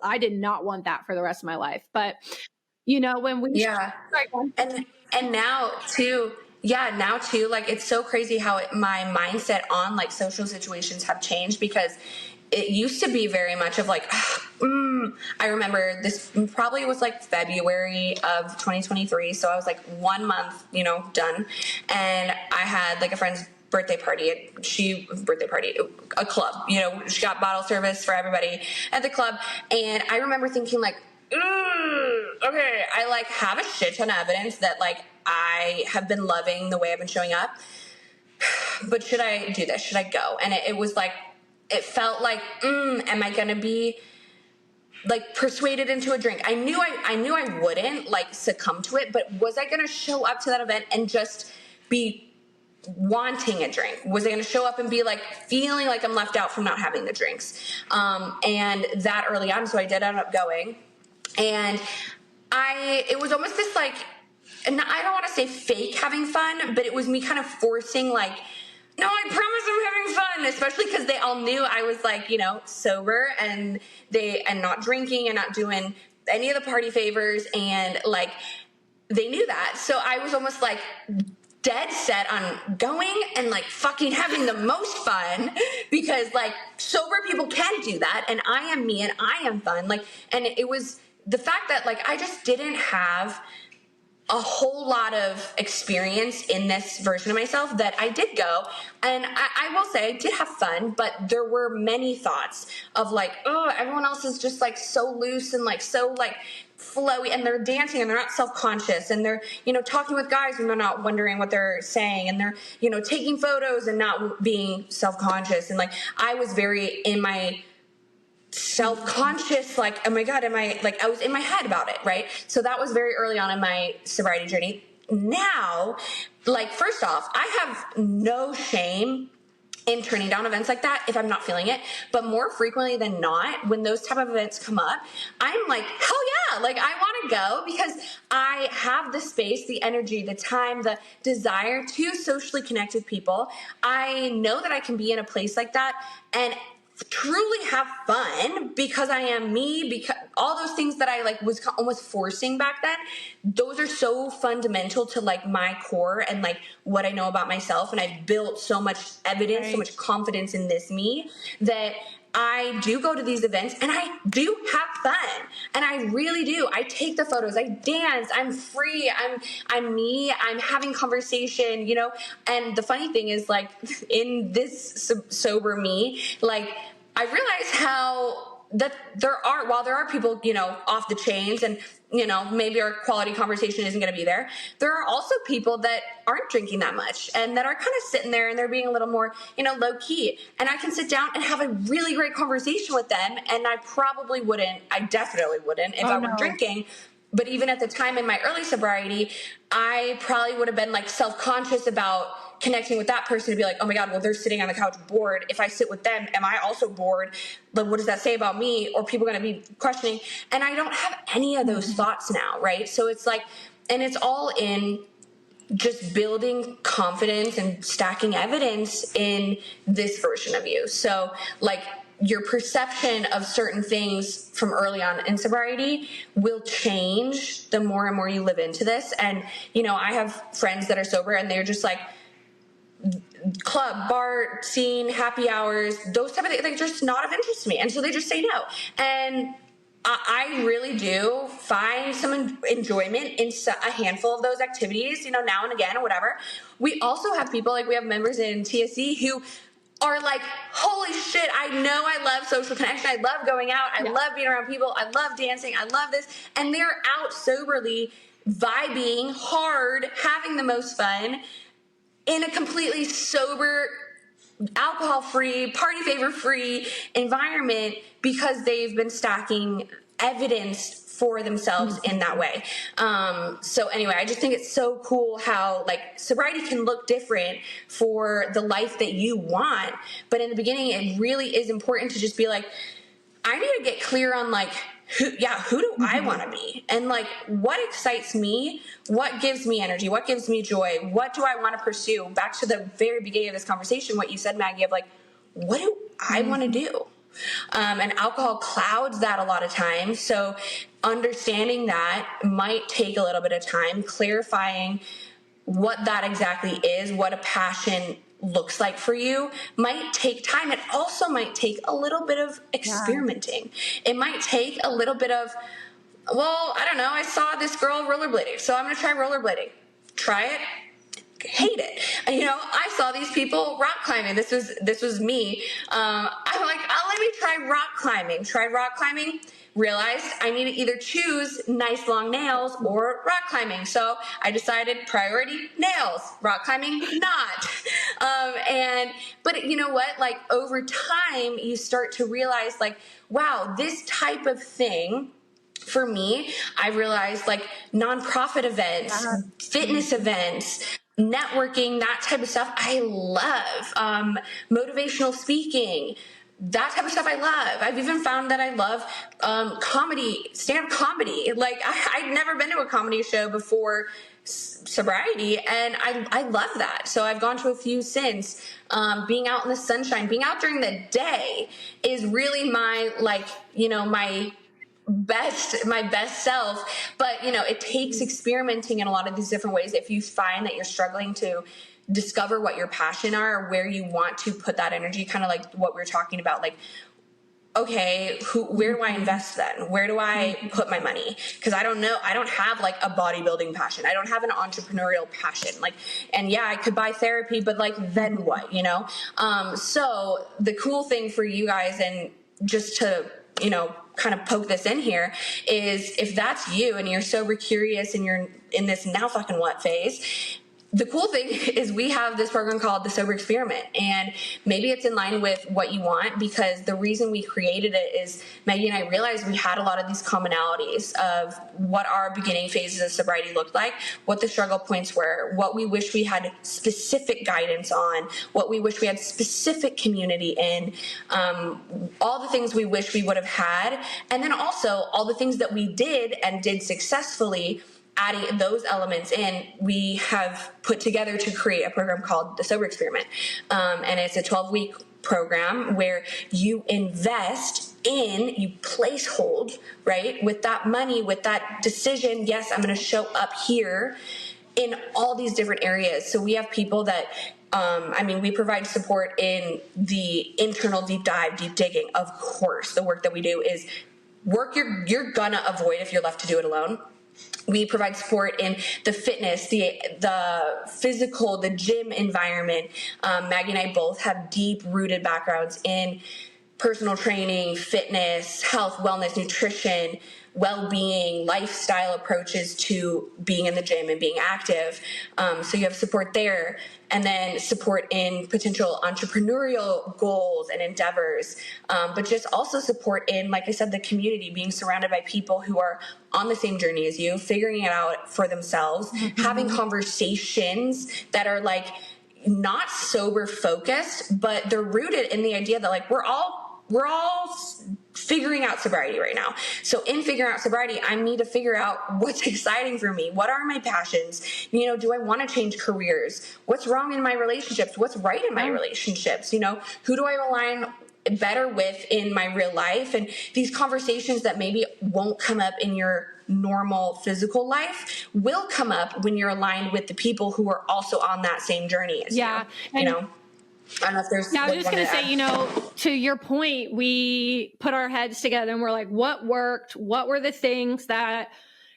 I did not want that for the rest of my life. But when we, Yeah. And now too, like it's so crazy how my mindset on like social situations have changed, because it used to be very much of like, I remember this probably was like February of 2023. So I was like 1 month, done. And I had like a friend's birthday party, a club, she got bottle service for everybody at the club. And I remember thinking like, okay, I like have a shit ton of evidence that like I have been loving the way I've been showing up, but should I do this? Should I go? And it was like, it felt like, am I going to be like persuaded into a drink? I knew I wouldn't like succumb to it, but was I going to show up to that event and just be wanting a drink? Was I going to show up and be like feeling like I'm left out from not having the drinks? And that early on, so I did end up going. And it was almost this like, and I don't want to say fake having fun, but it was me kind of forcing like, no, I promise I'm having fun, especially because they all knew I was like, sober and not drinking and not doing any of the party favors. And like, they knew that. So I was almost like dead set on going and like fucking having the most fun, because like sober people can do that. And I am me and I am fun. Like, and it was the fact that like, I just didn't have a whole lot of experience in this version of myself that I did go. And I will say I did have fun, but there were many thoughts of like, oh, everyone else is just like so loose and like so like flowy, and they're dancing and they're not self-conscious, and they're, talking with guys and they're not wondering what they're saying, and they're, taking photos and not being self-conscious. And like, I was very in my self-conscious, like, oh my God, I was in my head about it, right? So that was very early on in my sobriety journey. Now, like, first off, I have no shame in turning down events like that if I'm not feeling it. But more frequently than not, when those type of events come up, I'm like, hell yeah, like I want to go, because I have the space, the energy, the time, the desire to socially connect with people. I know that I can be in a place like that and truly have fun because I am me, because all those things that I like was almost forcing back then, those are so fundamental to like my core and like what I know about myself. And I've built so much evidence, right, so much confidence in this me, that I do go to these events and I do have fun. And I really do. I take the photos, I dance, I'm free, I'm me, I'm having conversation, and the funny thing is like in this sober me, like I realize how that while there are people, off the chains and, maybe our quality conversation isn't going to be there. There are also people that aren't drinking that much and that are kind of sitting there and they're being a little more, low key. And I can sit down and have a really great conversation with them. And I definitely wouldn't if I were drinking. But even at the time in my early sobriety, I probably would have been like self-conscious about connecting with that person to be like, oh my God, well, they're sitting on the couch bored. If I sit with them, am I also bored? Like, what does that say about me? Or people going to be questioning? And I don't have any of those thoughts now, right? So it's like, and it's all in just building confidence and stacking evidence in this version of you. So like, your perception of certain things from early on in sobriety will change the more and more you live into this. And, I have friends that are sober and they're just like, club, bar scene, happy hours, those type of things, they're just not of interest to me. And so they just say no. And I really do find some enjoyment in a handful of those activities, now and again or whatever. We also have people, like we have members in TSC who are like, holy shit, I know I love social connection. I love going out. I love being around people. I love dancing. I love this. And they're out soberly, vibing hard, having the most fun in a completely sober, alcohol-free, party favor-free environment because they've been stacking evidence for themselves in that way. So anyway, I just think it's so cool how like sobriety can look different for the life that you want. But in the beginning, it really is important to just be like, I need to get clear on like who do I want to be? And like, what excites me? What gives me energy? What gives me joy? What do I want to pursue? Back to the very beginning of this conversation, what you said, Maggie, of like, what do I want to do? And alcohol clouds that a lot of times. So understanding that might take a little bit of time, clarifying what that exactly is, what a passion looks like for you might take time. It also might take a little bit of experimenting. It might take a little bit of, well, I don't know, I saw this girl rollerblading, so I'm going to try rollerblading. Try it. Hate it. I saw these people rock climbing. This was me. I'm like, oh, let me try rock climbing. Tried rock climbing. Realized I need to either choose nice long nails or rock climbing. So I decided priority nails, rock climbing not. But you know what? Like over time, you start to realize like, wow, this type of thing. For me, I realized like nonprofit events, fitness events, networking, that type of stuff, I love. Motivational speaking, that type of stuff I love. I've even found that I love comedy, stand-up comedy. Like I'd never been to a comedy show before sobriety, and I love that. So I've gone to a few since. Being out in the sunshine, being out during the day is really my my best self. But it takes experimenting in a lot of these different ways. If you find that you're struggling to discover what your passion are or where you want to put that energy, kind of like what we were talking about, like, okay, where do I invest then? Where do I put my money? Because I don't know. I don't have like a bodybuilding passion. I don't have an entrepreneurial passion. Like, and yeah, I could buy therapy, but like, then what, So the cool thing for you guys, and just to, kind of poke this in here, is if that's you and you're sober curious and you're in this now fucking what phase, the cool thing is we have this program called the Sober Experiment, and maybe it's in line with what you want, because the reason we created it is Maggie and I realized we had a lot of these commonalities of what our beginning phases of sobriety looked like, what the struggle points were, what we wish we had specific guidance on, what we wish we had specific community in, all the things we wish we would have had, and then also all the things that we did and did successfully. Adding those elements in, we have put together to create a program called the Sober Experiment. And it's a 12-week program where you invest in, you place hold, right? With that money, with that decision, yes, I'm going to show up here in all these different areas. So we have people that, we provide support in the internal deep dive, deep digging. Of course, the work that we do is work you're gonna avoid if you're left to do it alone. We provide support in the fitness, the physical, the gym environment. Maggie and I both have deep-rooted backgrounds in personal training, fitness, health, wellness, nutrition, well-being, lifestyle approaches to being in the gym and being active. So you have support there. And then support in potential entrepreneurial goals and endeavors, but just also support in, like I said, the community, being surrounded by people who are on the same journey as you, figuring it out for themselves, having conversations that are like not sober focused, but they're rooted in the idea that like we're all figuring out sobriety right now. So in figuring out sobriety, I need to figure out what's exciting for me. What are my passions? Do I want to change careers? What's wrong in my relationships? What's right in my relationships? Who do I align better with in my real life? And these conversations that maybe won't come up in your normal physical life will come up when you're aligned with the people who are also on that same journey as you. I don't know if there's... Yeah, I was just going to say, to your point, we put our heads together and we're like, what worked? What were the things that,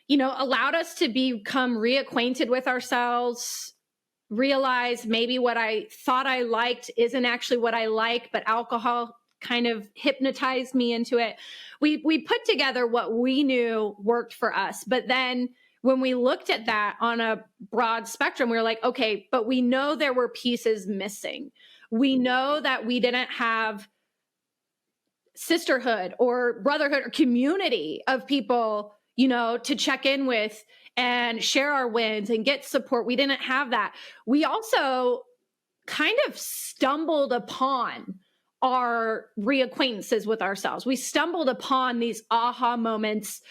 allowed us to become reacquainted with ourselves, realize maybe what I thought I liked isn't actually what I like, but alcohol kind of hypnotized me into it. We put together what we knew worked for us. But then when we looked at that on a broad spectrum, we were like, okay, but we know there were pieces missing. We know that we didn't have sisterhood or brotherhood or community of people, to check in with and share our wins and get support. We didn't have that. We also kind of stumbled upon our reacquaintances with ourselves. We stumbled upon these aha moments,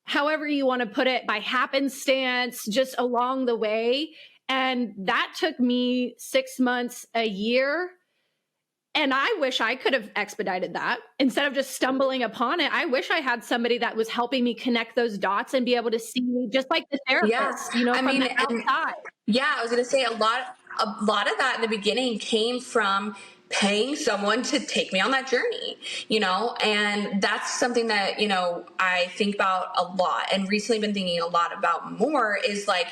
however you want to put it, by happenstance, just along the way. And that took me 6 months, a year. And I wish I could have expedited that instead of just stumbling upon it. I wish I had somebody that was helping me connect those dots and be able to see me just like the therapist, from the outside. Yeah, I was going to say a lot of that in the beginning came from paying someone to take me on that journey, and that's something that, I think about a lot and recently been thinking a lot about more is like,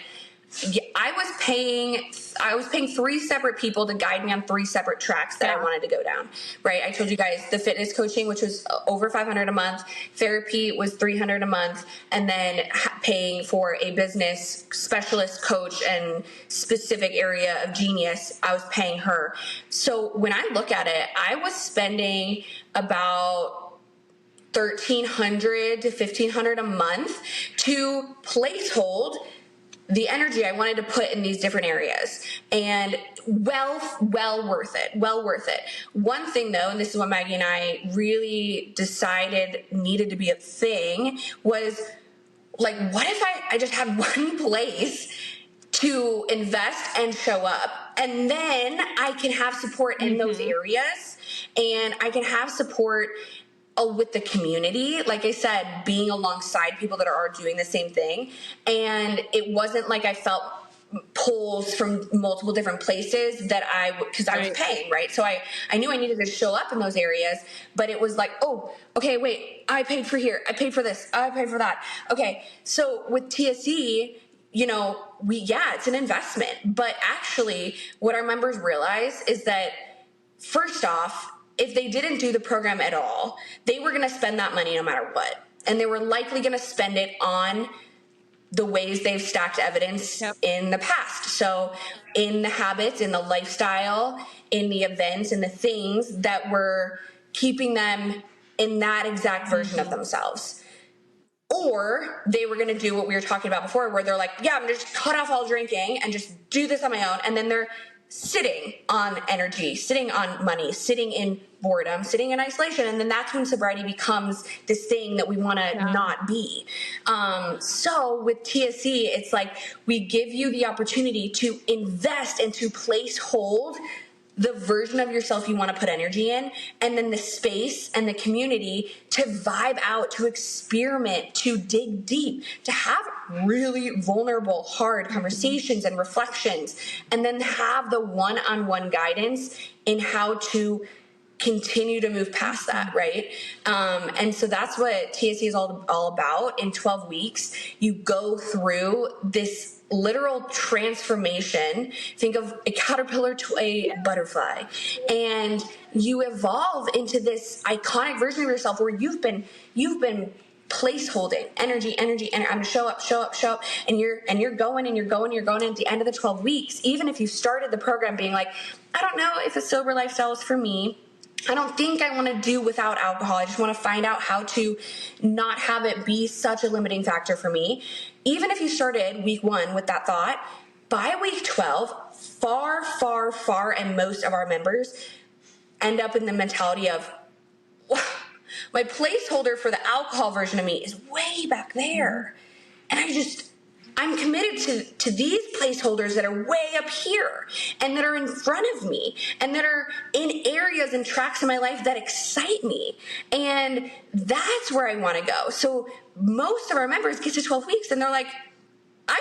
I was paying 3 separate people to guide me on 3 separate tracks that I wanted to go down, right? I told you guys the fitness coaching, which was over $500 a month, therapy was $300 a month, and then paying for a business specialist coach and specific area of genius, I was paying her. So when I look at it, I was spending about $1,300 to $1,500 a month to placehold the energy I wanted to put in these different areas, and well worth it. One thing though, and this is what Maggie and I really decided needed to be a thing, was like, what if I just had one place to invest and show up, and then I can have support in those areas, and I can have support with the community, like I said, being alongside people that are doing the same thing. And it wasn't like I felt pulls from multiple different places that because I was paying, right? So I knew I needed to show up in those areas, but it was like, oh, okay, wait, I paid for here, I paid for this, I paid for that. Okay, so with TSE, it's an investment, but actually what our members realize is that, first off, if they didn't do the program at all, they were going to spend that money no matter what. And they were likely going to spend it on the ways they've stacked evidence in the past. So in the habits, in the lifestyle, in the events, in the things that were keeping them in that exact version of themselves. Or they were going to do what we were talking about before, where they're like, yeah, I'm going to just cut off all drinking and just do this on my own. And then they're sitting on energy, sitting on money, sitting in boredom, sitting in isolation. And then that's when sobriety becomes this thing that we want to not be. So with TSC, it's like we give you the opportunity to invest and to place hold the version of yourself you want to put energy in, and then the space and the community to vibe out, to experiment, to dig deep, to have really vulnerable, hard conversations and reflections, and then have the one-on-one guidance in how to continue to move past that, right? And so that's what TSC is all about. In 12 weeks, you go through this literal transformation. Think of a caterpillar to a butterfly, and you evolve into this iconic version of yourself where you've been place holding energy. I'm gonna show up, and you're going. And at the end of the 12 weeks, even if you started the program being like, I don't know if a sober lifestyle is for me, I don't think I want to do without alcohol, I just want to find out how to not have it be such a limiting factor for me. Even if you started week 1 with that thought, by week 12, far, and most of our members end up in the mentality of, wow, my placeholder for the alcohol version of me is way back there. And I'm committed to these placeholders that are way up here and that are in front of me and that are in areas and tracks in my life that excite me. And that's where I want to go. So most of our members get to 12 weeks and they're like, I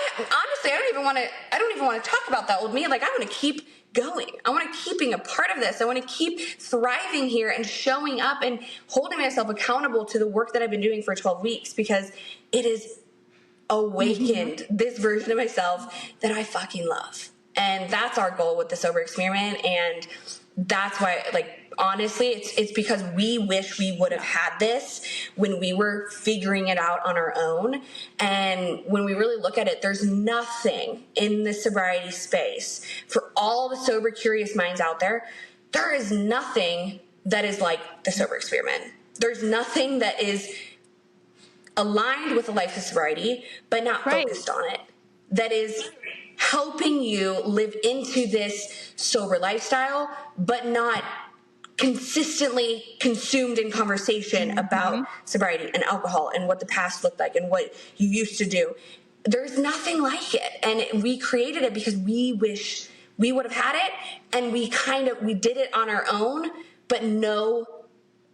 don't even want to talk about that with me. Like, I want to keep going. I want to keep being a part of this. I want to keep thriving here and showing up and holding myself accountable to the work that I've been doing for 12 weeks because it is awakened this version of myself that I fucking love. And that's our goal with the Sober Experiment. And that's why, like, honestly, it's because we wish we would have had this when we were figuring it out on our own. And when we really look at it, there's nothing in the sobriety space for all the sober curious minds out there. There is nothing that is like the Sober Experiment. There's nothing that is aligned with a life of sobriety, but not focused on it. That is helping you live into this sober lifestyle, but not consistently consumed in conversation about sobriety and alcohol and what the past looked like and what you used to do. There's nothing like it. And we created it because we wish we would have had it. And we did it on our own, but know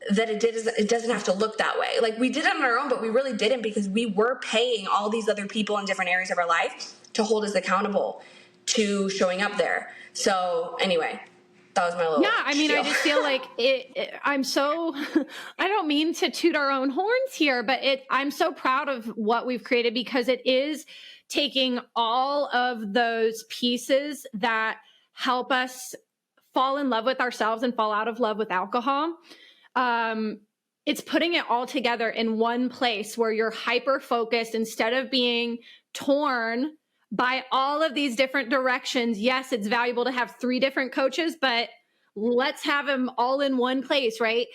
that it doesn't have to look that way. Like, we did it on our own, but we really didn't, because we were paying all these other people in different areas of our life to hold us accountable to showing up there. So anyway, that was my little spiel. I just feel like I'm so, I don't mean to toot our own horns here, but I'm so proud of what we've created, because it is taking all of those pieces that help us fall in love with ourselves and fall out of love with alcohol. It's putting it all together in one place where you're hyper focused instead of being torn by all of these different directions. Yes, it's valuable to have 3 different coaches, but let's have them all in one place, right?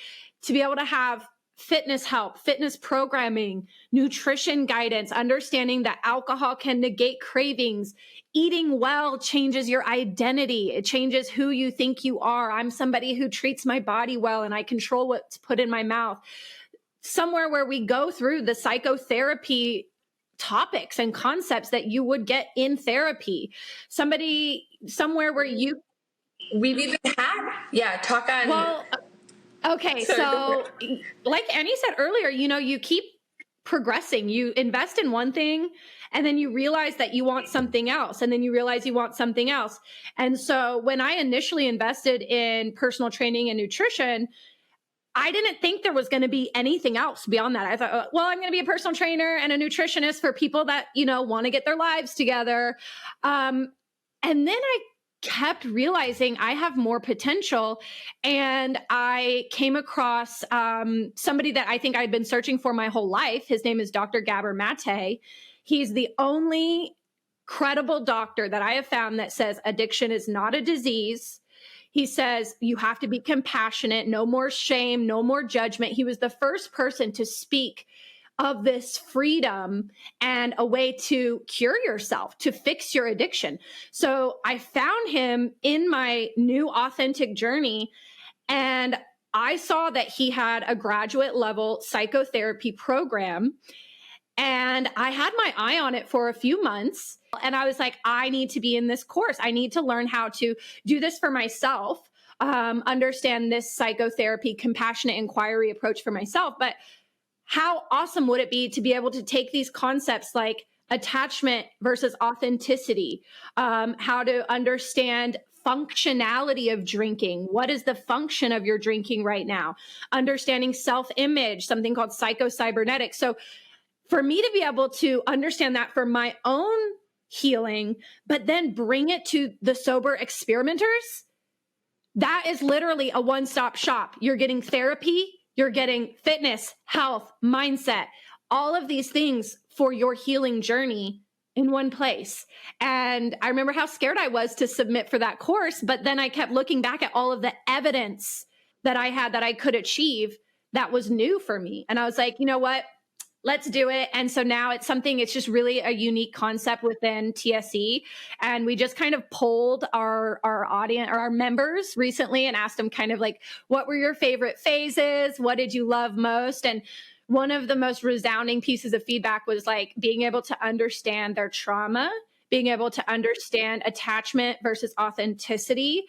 To be able to have fitness help, fitness programming, nutrition guidance, understanding that alcohol can negate cravings. Eating well changes your identity. It changes who you think you are. I'm somebody who treats my body well, and I control what's put in my mouth. Somewhere where we go through the psychotherapy topics and concepts that you would get in therapy. Somewhere where we've even had, talk on. Well, okay. So like Annie said earlier, you keep progressing. You invest in one thing, and then you realize that you want something else, and then you realize you want something else. And so when I initially invested in personal training and nutrition, I didn't think there was going to be anything else beyond that. I thought, well, I'm going to be a personal trainer and a nutritionist for people that, want to get their lives together. And then I kept realizing I have more potential. And I came across somebody that I think I'd been searching for my whole life. His name is Dr. Gabor Mate. He's the only credible doctor that I have found that says addiction is not a disease. He says you have to be compassionate, no more shame, no more judgment. He was the first person to speak of this freedom and a way to cure yourself, to fix your addiction. So I found him in my new authentic journey, and I saw that he had a graduate level psychotherapy program, and I had my eye on it for a few months. And I was like, I need to be in this course. I need to learn how to do this for myself, understand this psychotherapy, compassionate inquiry approach for myself. But how awesome would it be to be able to take these concepts like attachment versus authenticity, how to understand functionality of drinking. What is the function of your drinking right now? Understanding self-image, something called psycho-cybernetics. So for me to be able to understand that for my own healing, but then bring it to the sober experimenters, that is literally a one-stop shop. You're getting therapy, you're getting fitness, health, mindset, all of these things for your healing journey in one place. And I remember how scared I was to submit for that course, but then I kept looking back at all of the evidence that I had that I could achieve that was new for me. And I was like, you know what? Let's do it. And so now it's just really a unique concept within TSE. And we just kind of polled our audience or our members recently and asked them kind of like, what were your favorite phases? What did you love most? And one of the most resounding pieces of feedback was like being able to understand their trauma, being able to understand attachment versus authenticity,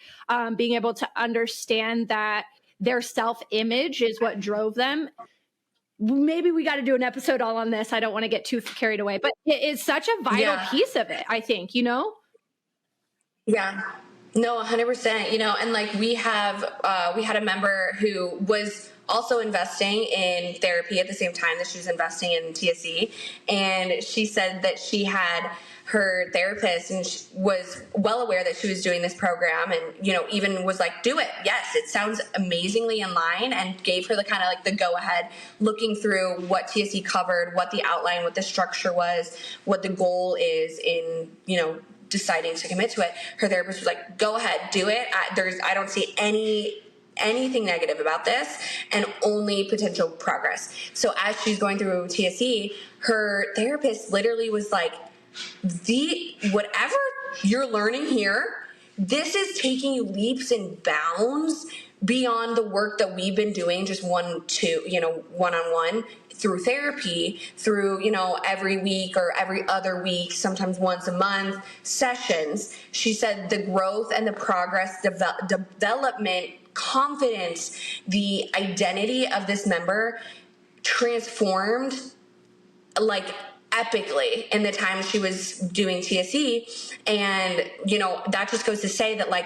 being able to understand that their self-image is what drove them. Maybe we got to do an episode all on this. I don't want to get too carried away, but it is such a vital piece of it, I think, Yeah, no, 100%, and like we had a member who was also investing in therapy at the same time that she was investing in TSE. And she said that she had her therapist and she was well aware that she was doing this program and, even was like, do it. Yes, it sounds amazingly in line, and gave her the kind of like the go ahead, looking through what TSE covered, what the outline, what the structure was, what the goal is in, deciding to commit to it. Her therapist was like, go ahead, do it. I don't see anything negative about this, and only potential progress. So as she's going through TSE, her therapist literally was like, whatever you're learning here, this is taking you leaps and bounds beyond the work that we've been doing, just one-on-one through therapy, through, every week or every other week, sometimes once a month sessions. She said the growth and the progress, development, confidence, the identity of this member transformed like epically in the time she was doing TSE. And, that just goes to say that, like,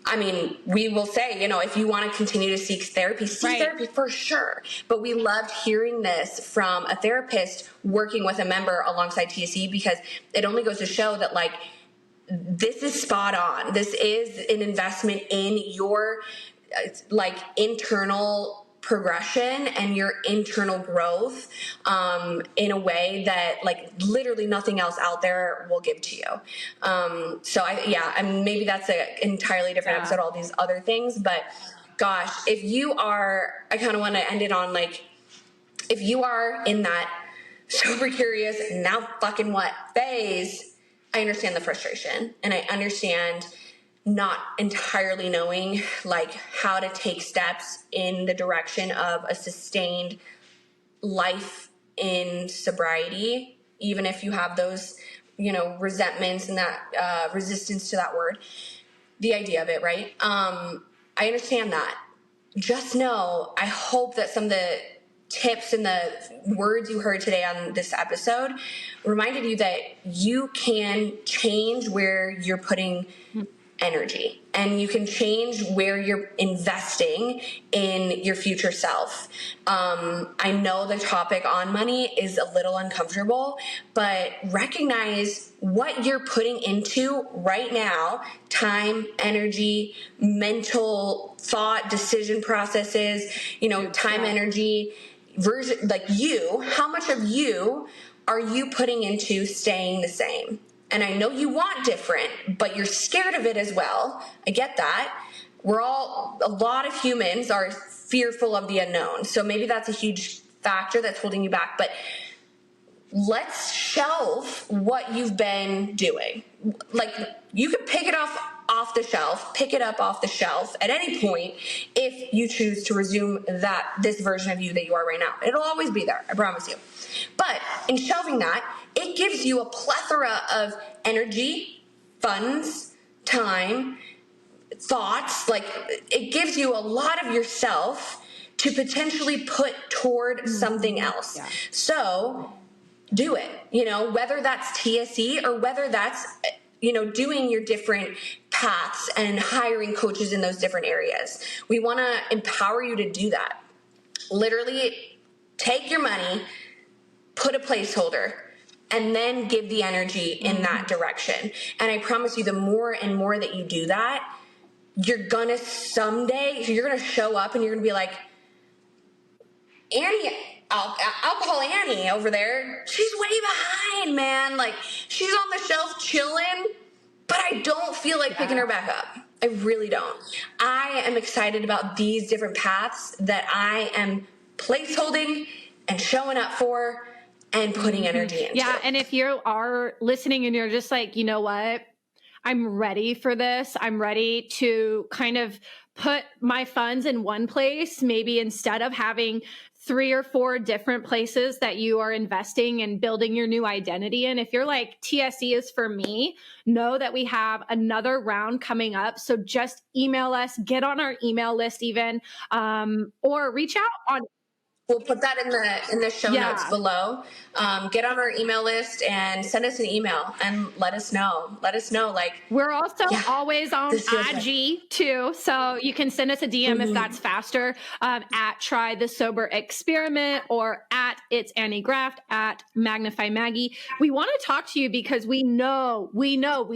I mean, we will say, if you want to continue to seek therapy, seek therapy for sure. But we loved hearing this from a therapist working with a member alongside TSE, because it only goes to show that, like, this is spot on. This is an investment in your internal progression and your internal growth in a way that, like, literally nothing else out there will give to you. So maybe that's an entirely different episode, all these other things, but gosh, I kind of want to end it on, like, if you are in that sober curious, now fucking what phase, I understand the frustration, and I understand not entirely knowing, like, how to take steps in the direction of a sustained life in sobriety, even if you have those, resentments and that resistance to that word, the idea of it, right? I understand that. Just know, I hope that some of the tips and the words you heard today on this episode reminded you that you can change where you're putting energy, and you can change where you're investing in your future self. I know the topic on money is a little uncomfortable, but recognize what you're putting into right now: time, energy, mental thought, decision processes, time, energy, how much of you are you putting into staying the same? And I know you want different, but you're scared of it as well. I get that. A lot of humans are fearful of the unknown. So maybe that's a huge factor that's holding you back. But let's shelve what you've been doing. Like, you can pick it up off the shelf at any point if you choose to resume this version of you that you are right now. It'll always be there, I promise you. But in shelving that, it gives you a plethora of energy, funds, time, thoughts. Like, it gives you a lot of yourself to potentially put toward something else. Yeah. So do it, whether that's TSE or whether that's, doing your different paths and hiring coaches in those different areas. We want to empower you to do that. Literally take your money, put a placeholder, and then give the energy in that direction. And I promise you, the more and more that you do that, you're going to show up and you're going to be like, Annie, alcohol Annie over there, she's way behind, man. Like, she's on the shelf chilling, but I don't feel like picking her back up. I really don't. I am excited about these different paths that I am placeholding and showing up for and putting energy into. Yeah, and if you are listening and you're just like, you know what? I'm ready for this. I'm ready to kind of put my funds in one place, maybe instead of having 3 or 4 different places that you are investing and building your new identity in. If you're like, TSE is for me, know that we have another round coming up. So just email us, get on our email list even, or reach out on. We'll put that in the show notes below. Get on our email list and send us an email and let us know. Like, we're also always on IG too, so you can send us a DM if that's faster. At Try the Sober Experiment, or at It's Annie Graft, at Magnify Maggie. We want to talk to you because we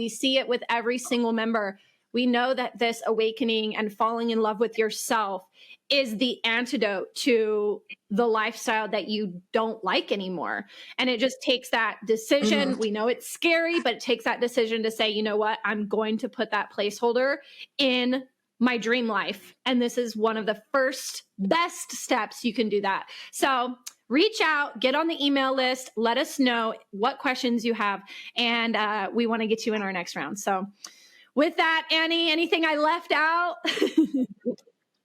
see it with every single member. We know that this awakening and falling in love with yourself is the antidote to the lifestyle that you don't like anymore. And it just takes that decision. Mm-hmm. We know it's scary, but it takes that decision to say, you know what, I'm going to put that placeholder in my dream life. And this is one of the first best steps you can do that. So reach out, get on the email list, let us know what questions you have. And we want to get you in our next round. So with that, Annie, anything I left out?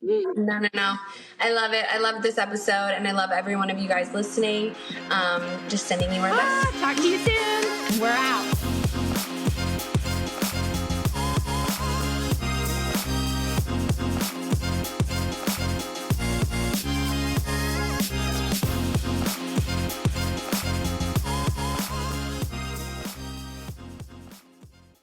No. I love it. I love this episode, and I love every one of you guys listening. Just sending you our best. Talk to you soon. We're out.